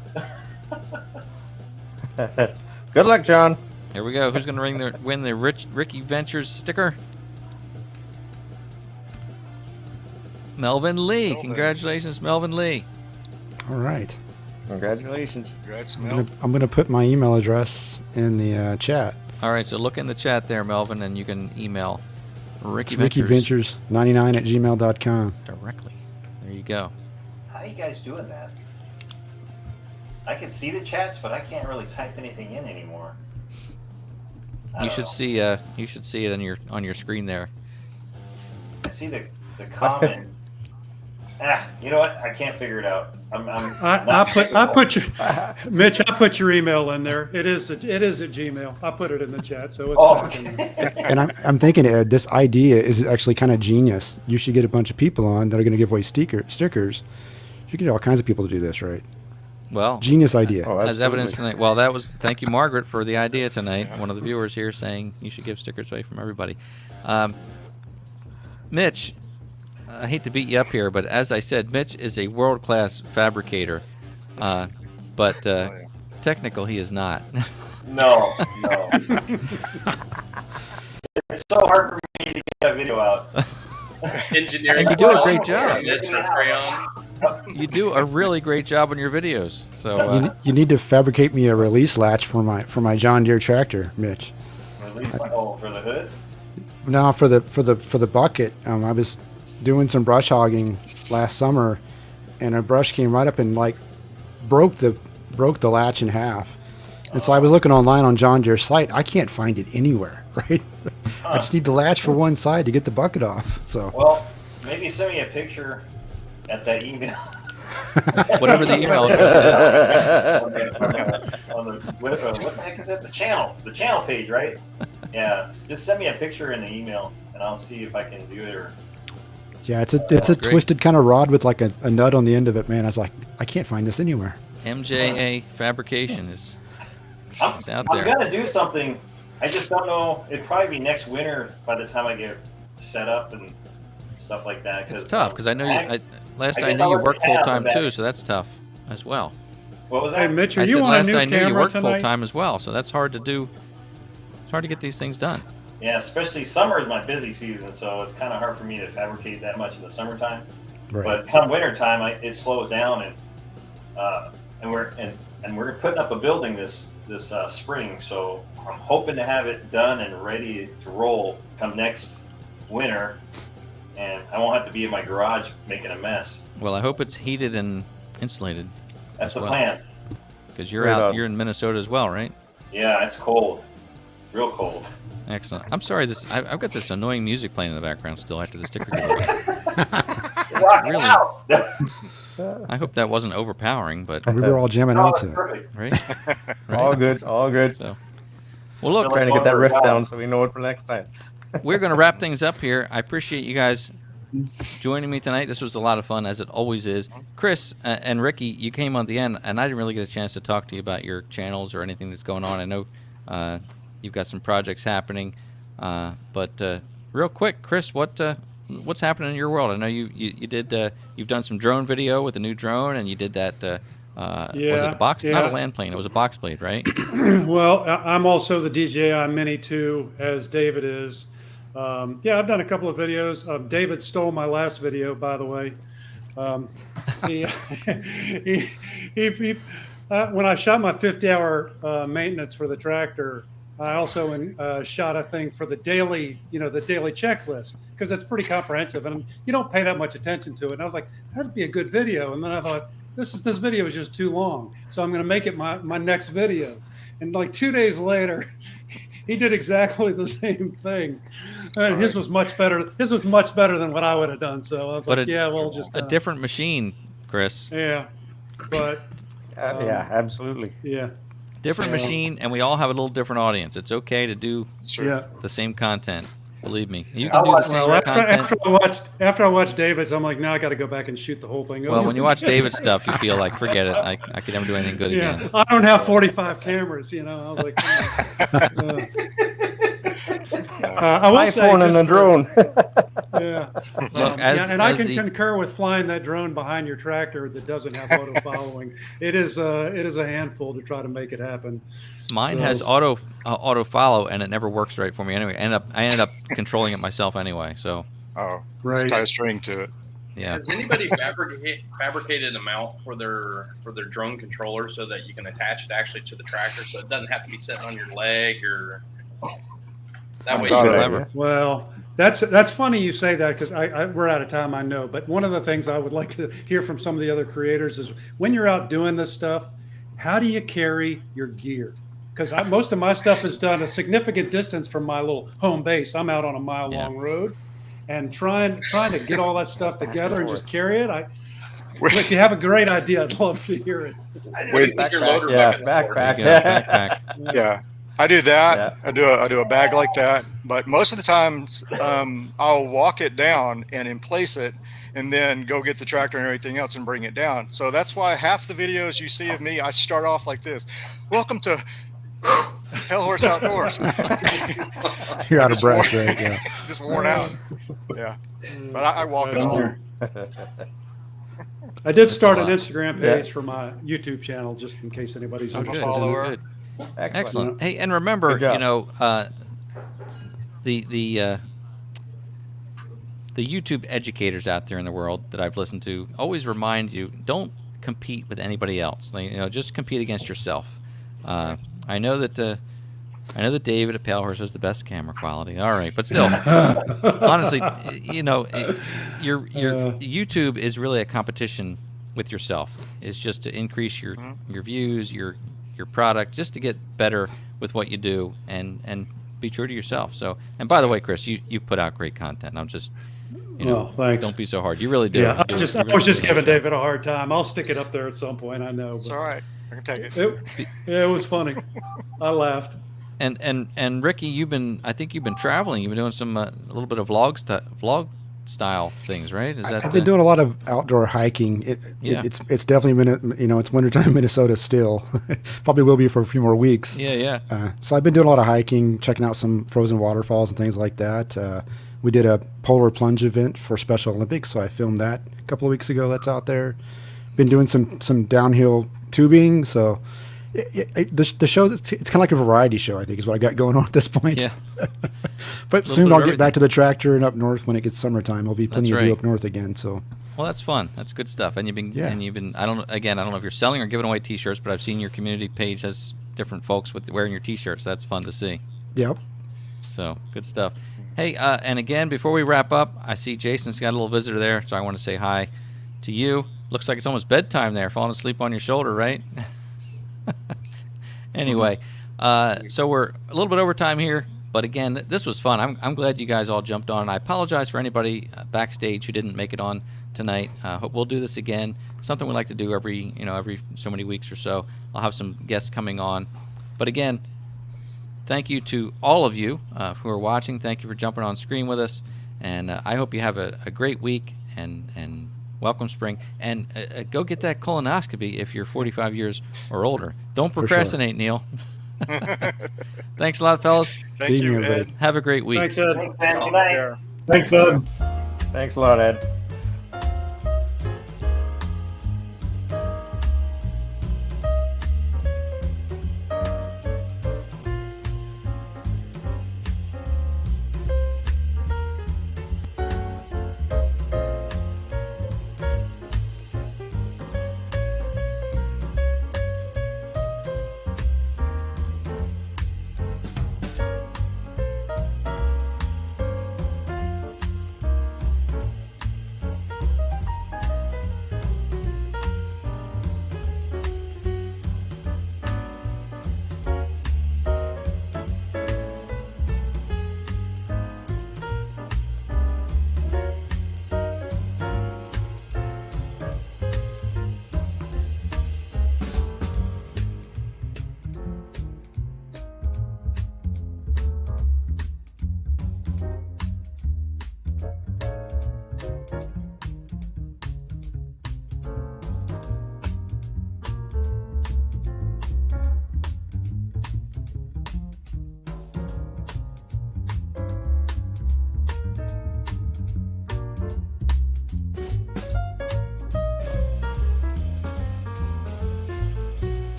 Good luck, John. Here we go. Who's gonna win the Ricky Ventures sticker? Melvin Lee. Congratulations, Melvin Lee. All right. Congratulations. Congrats, I'm gonna put my email address in the chat. All right. So look in the chat there, Melvin, and you can email Ricky Ventures 99@gmail.com. directly. There you go. How are you guys doing that? I can see the chats, but I can't really type anything in anymore. You should see it on your screen there. I see the comment. You know what? I can't figure it out. I put your Mitch. I put your email in there. It is at Gmail. I put it in the chat, so it's back in there. And I'm thinking, Ed, this idea is actually kind of genius. You should get a bunch of people on that are going to give away stickers. You can get all kinds of people to do this, right? Well, genius idea. As evidence tonight. Well, that was thank you, Margaret, for the idea tonight. One of the viewers here saying you should give stickers away from everybody. Mitch, I hate to beat you up here, but as I said, Mitch is a world-class fabricator, but technical he is not. No. It's so hard for me to get a video out. Engineering. And you do a great job. Crayons. You do a really great job on your videos. So you need to fabricate me a release latch for my John Deere tractor, Mitch. Release for the hood? No, for the bucket. I was doing some brush hogging last summer, and a brush came right up and like broke the latch in half. And so I was looking online on John Deere's site. I can't find it anywhere, right? I just need the latch for one side to get the bucket off. So well, maybe send me a picture at that email. Whatever the email address is. What the heck is that? The channel page, right? Yeah. Just send me a picture in the email, and I'll see if I can do it. Yeah, it's a twisted kind of rod with like a nut on the end of it, man. I was like, I can't find this anywhere. MJA Fabrication is out there. I'm gonna do something. I just don't know. It'd probably be next winter by the time I get set up and stuff like that. It's tough because I know last I knew you worked full time too, so that's tough as well. What was that? Hey, Mitch, I you said on last a new I knew you camera worked full tonight? time as well, so that's hard to do. It's hard to get these things done. Yeah, especially summer is my busy season, so it's kind of hard for me to fabricate that much in the summertime. Right. But come wintertime, it slows down, and we're putting up a building this spring, so I'm hoping to have it done and ready to roll come next winter, and I won't have to be in my garage making a mess. Well, I hope it's heated and insulated. That's the plan. Because you're in Minnesota as well, right? Yeah, it's cold, real cold. Excellent. I'm sorry. I've got this annoying music playing in the background still after the sticker goes. Really? I hope that wasn't overpowering, but we were all jamming out to it. Right? All good. So, well, look, trying to get that riff down so we know it for next time. We're going to wrap things up here. I appreciate you guys joining me tonight. This was a lot of fun, as it always is. Chris and Ricky, you came on the end, and I didn't really get a chance to talk to you about your channels or anything that's going on. I know you've got some projects happening, but real quick, Chris, what's happening in your world? I know you did you've done some drone video with a new drone, and you did that. Was it a box? Not a land plane. It was a box blade, right? Well, I'm also the DJI Mini 2, as David is. Yeah, I've done a couple of videos. David stole my last video, by the way. When I shot my 50-hour maintenance for the tractor, I also shot a thing for the daily checklist, because it's pretty comprehensive and you don't pay that much attention to it. And I was like, that'd be a good video. And then I thought, this video is just too long, so I'm going to make it my next video. And like 2 days later, he did exactly the same thing. And his was much better. His was much better than what I would have done. So I was just a different machine, Chris. Yeah, but Yeah, absolutely. Yeah. Different machine, and we all have a little different audience. It's okay to do Yeah. the same content. Believe me, you can do the same Well, content. after I watched David's, I'm like, now I got to go back and shoot the whole thing over. Well, when you watch David's stuff, you feel like, forget it. I could never do anything good yeah, again. I don't have 45 cameras, you know. I was like, I will say, iPhone and a drone. yeah. Look, And I can concur with flying that drone behind your tractor that doesn't have auto following. It is a handful to try to make it happen. Mine has auto follow, and it never works right for me anyway. I ended up controlling it myself anyway. So right, tie a string to it. Yeah. Has anybody fabricated a mount for their drone controller so that you can attach it actually to the tractor, so it doesn't have to be sitting on your leg or that way? Clever. Well, that's funny you say that, because we're out of time, I know. But one of the things I would like to hear from some of the other creators is, when you're out doing this stuff, how do you carry your gear? Because most of my stuff is done a significant distance from my little home base. I'm out on a mile-long road, and trying to get all that stuff together and just carry it. If you have a great idea, I'd love to hear it. Backpack. Yeah, I do that. Yeah. I do a bag like that, but most of the times I'll walk it down and emplace it, and then go get the tractor and everything else and bring it down. So that's why half the videos you see of me, I start off like this: "Welcome to Hell Horse Outdoors." You're out of breath, right? Yeah. Just worn out. Yeah, but I walk it all. I did start an Instagram page for my YouTube channel, just in case anybody's a follower. Excellent. Hey, and remember, you know, the YouTube educators out there in the world that I've listened to always remind you, don't compete with anybody else. Like, you know, just compete against yourself. I know that David at Pale Horse has the best camera quality. All right, but still, honestly, you know, your YouTube is really a competition with yourself. It's just to increase your views, your product, just to get better with what you do, and be true to yourself. So, and by the way, Chris, you put out great content. I'm just, you know, thanks. Don't be so hard. You really do. Yeah, I was just giving David a hard time. I'll stick it up there at some point. I know. It's all right. I can take it. It was funny. I laughed. And Ricky, I think you've been traveling. You've been doing some a little bit of vlog style things, right? I've been doing a lot of outdoor hiking. It's definitely been, you know, it's wintertime in Minnesota still. Probably will be for a few more weeks. Yeah. So I've been doing a lot of hiking, checking out some frozen waterfalls and things like that. We did a polar plunge event for Special Olympics, so I filmed that a couple of weeks ago. That's out there. Been doing some downhill tubing, so the show, it's kind of like a variety show, I think, is what I got going on at this point. Yeah. But soon I'll get back to the tractor, and up north when it gets summertime, there'll be plenty to do up north again. So. Well, that's fun. That's good stuff. And you've been I don't know if you're selling or giving away T-shirts, but I've seen your community page has different folks wearing your T-shirts. That's fun to see. Yep. So good stuff. Hey, and again, before we wrap up, I see Jason's got a little visitor there, so I want to say hi to you. Looks like it's almost bedtime there, falling asleep on your shoulder, right? Anyway, so we're a little bit over time here, but again, this was fun. I'm glad you guys all jumped on. I apologize for anybody backstage who didn't make it on tonight. Hope we'll do this again. Something we like to do every so many weeks or so. I'll have some guests coming on. But again, thank you to all of you who are watching. Thank you for jumping on screen with us, and I hope you have a great week and welcome spring. And go get that colonoscopy if you're 45 years or older. Don't procrastinate, Neil. Thanks a lot, fellas. Thank you, Ed. Have a great week. Thanks, Ed. Thanks, Ed. Thanks a lot, Ed.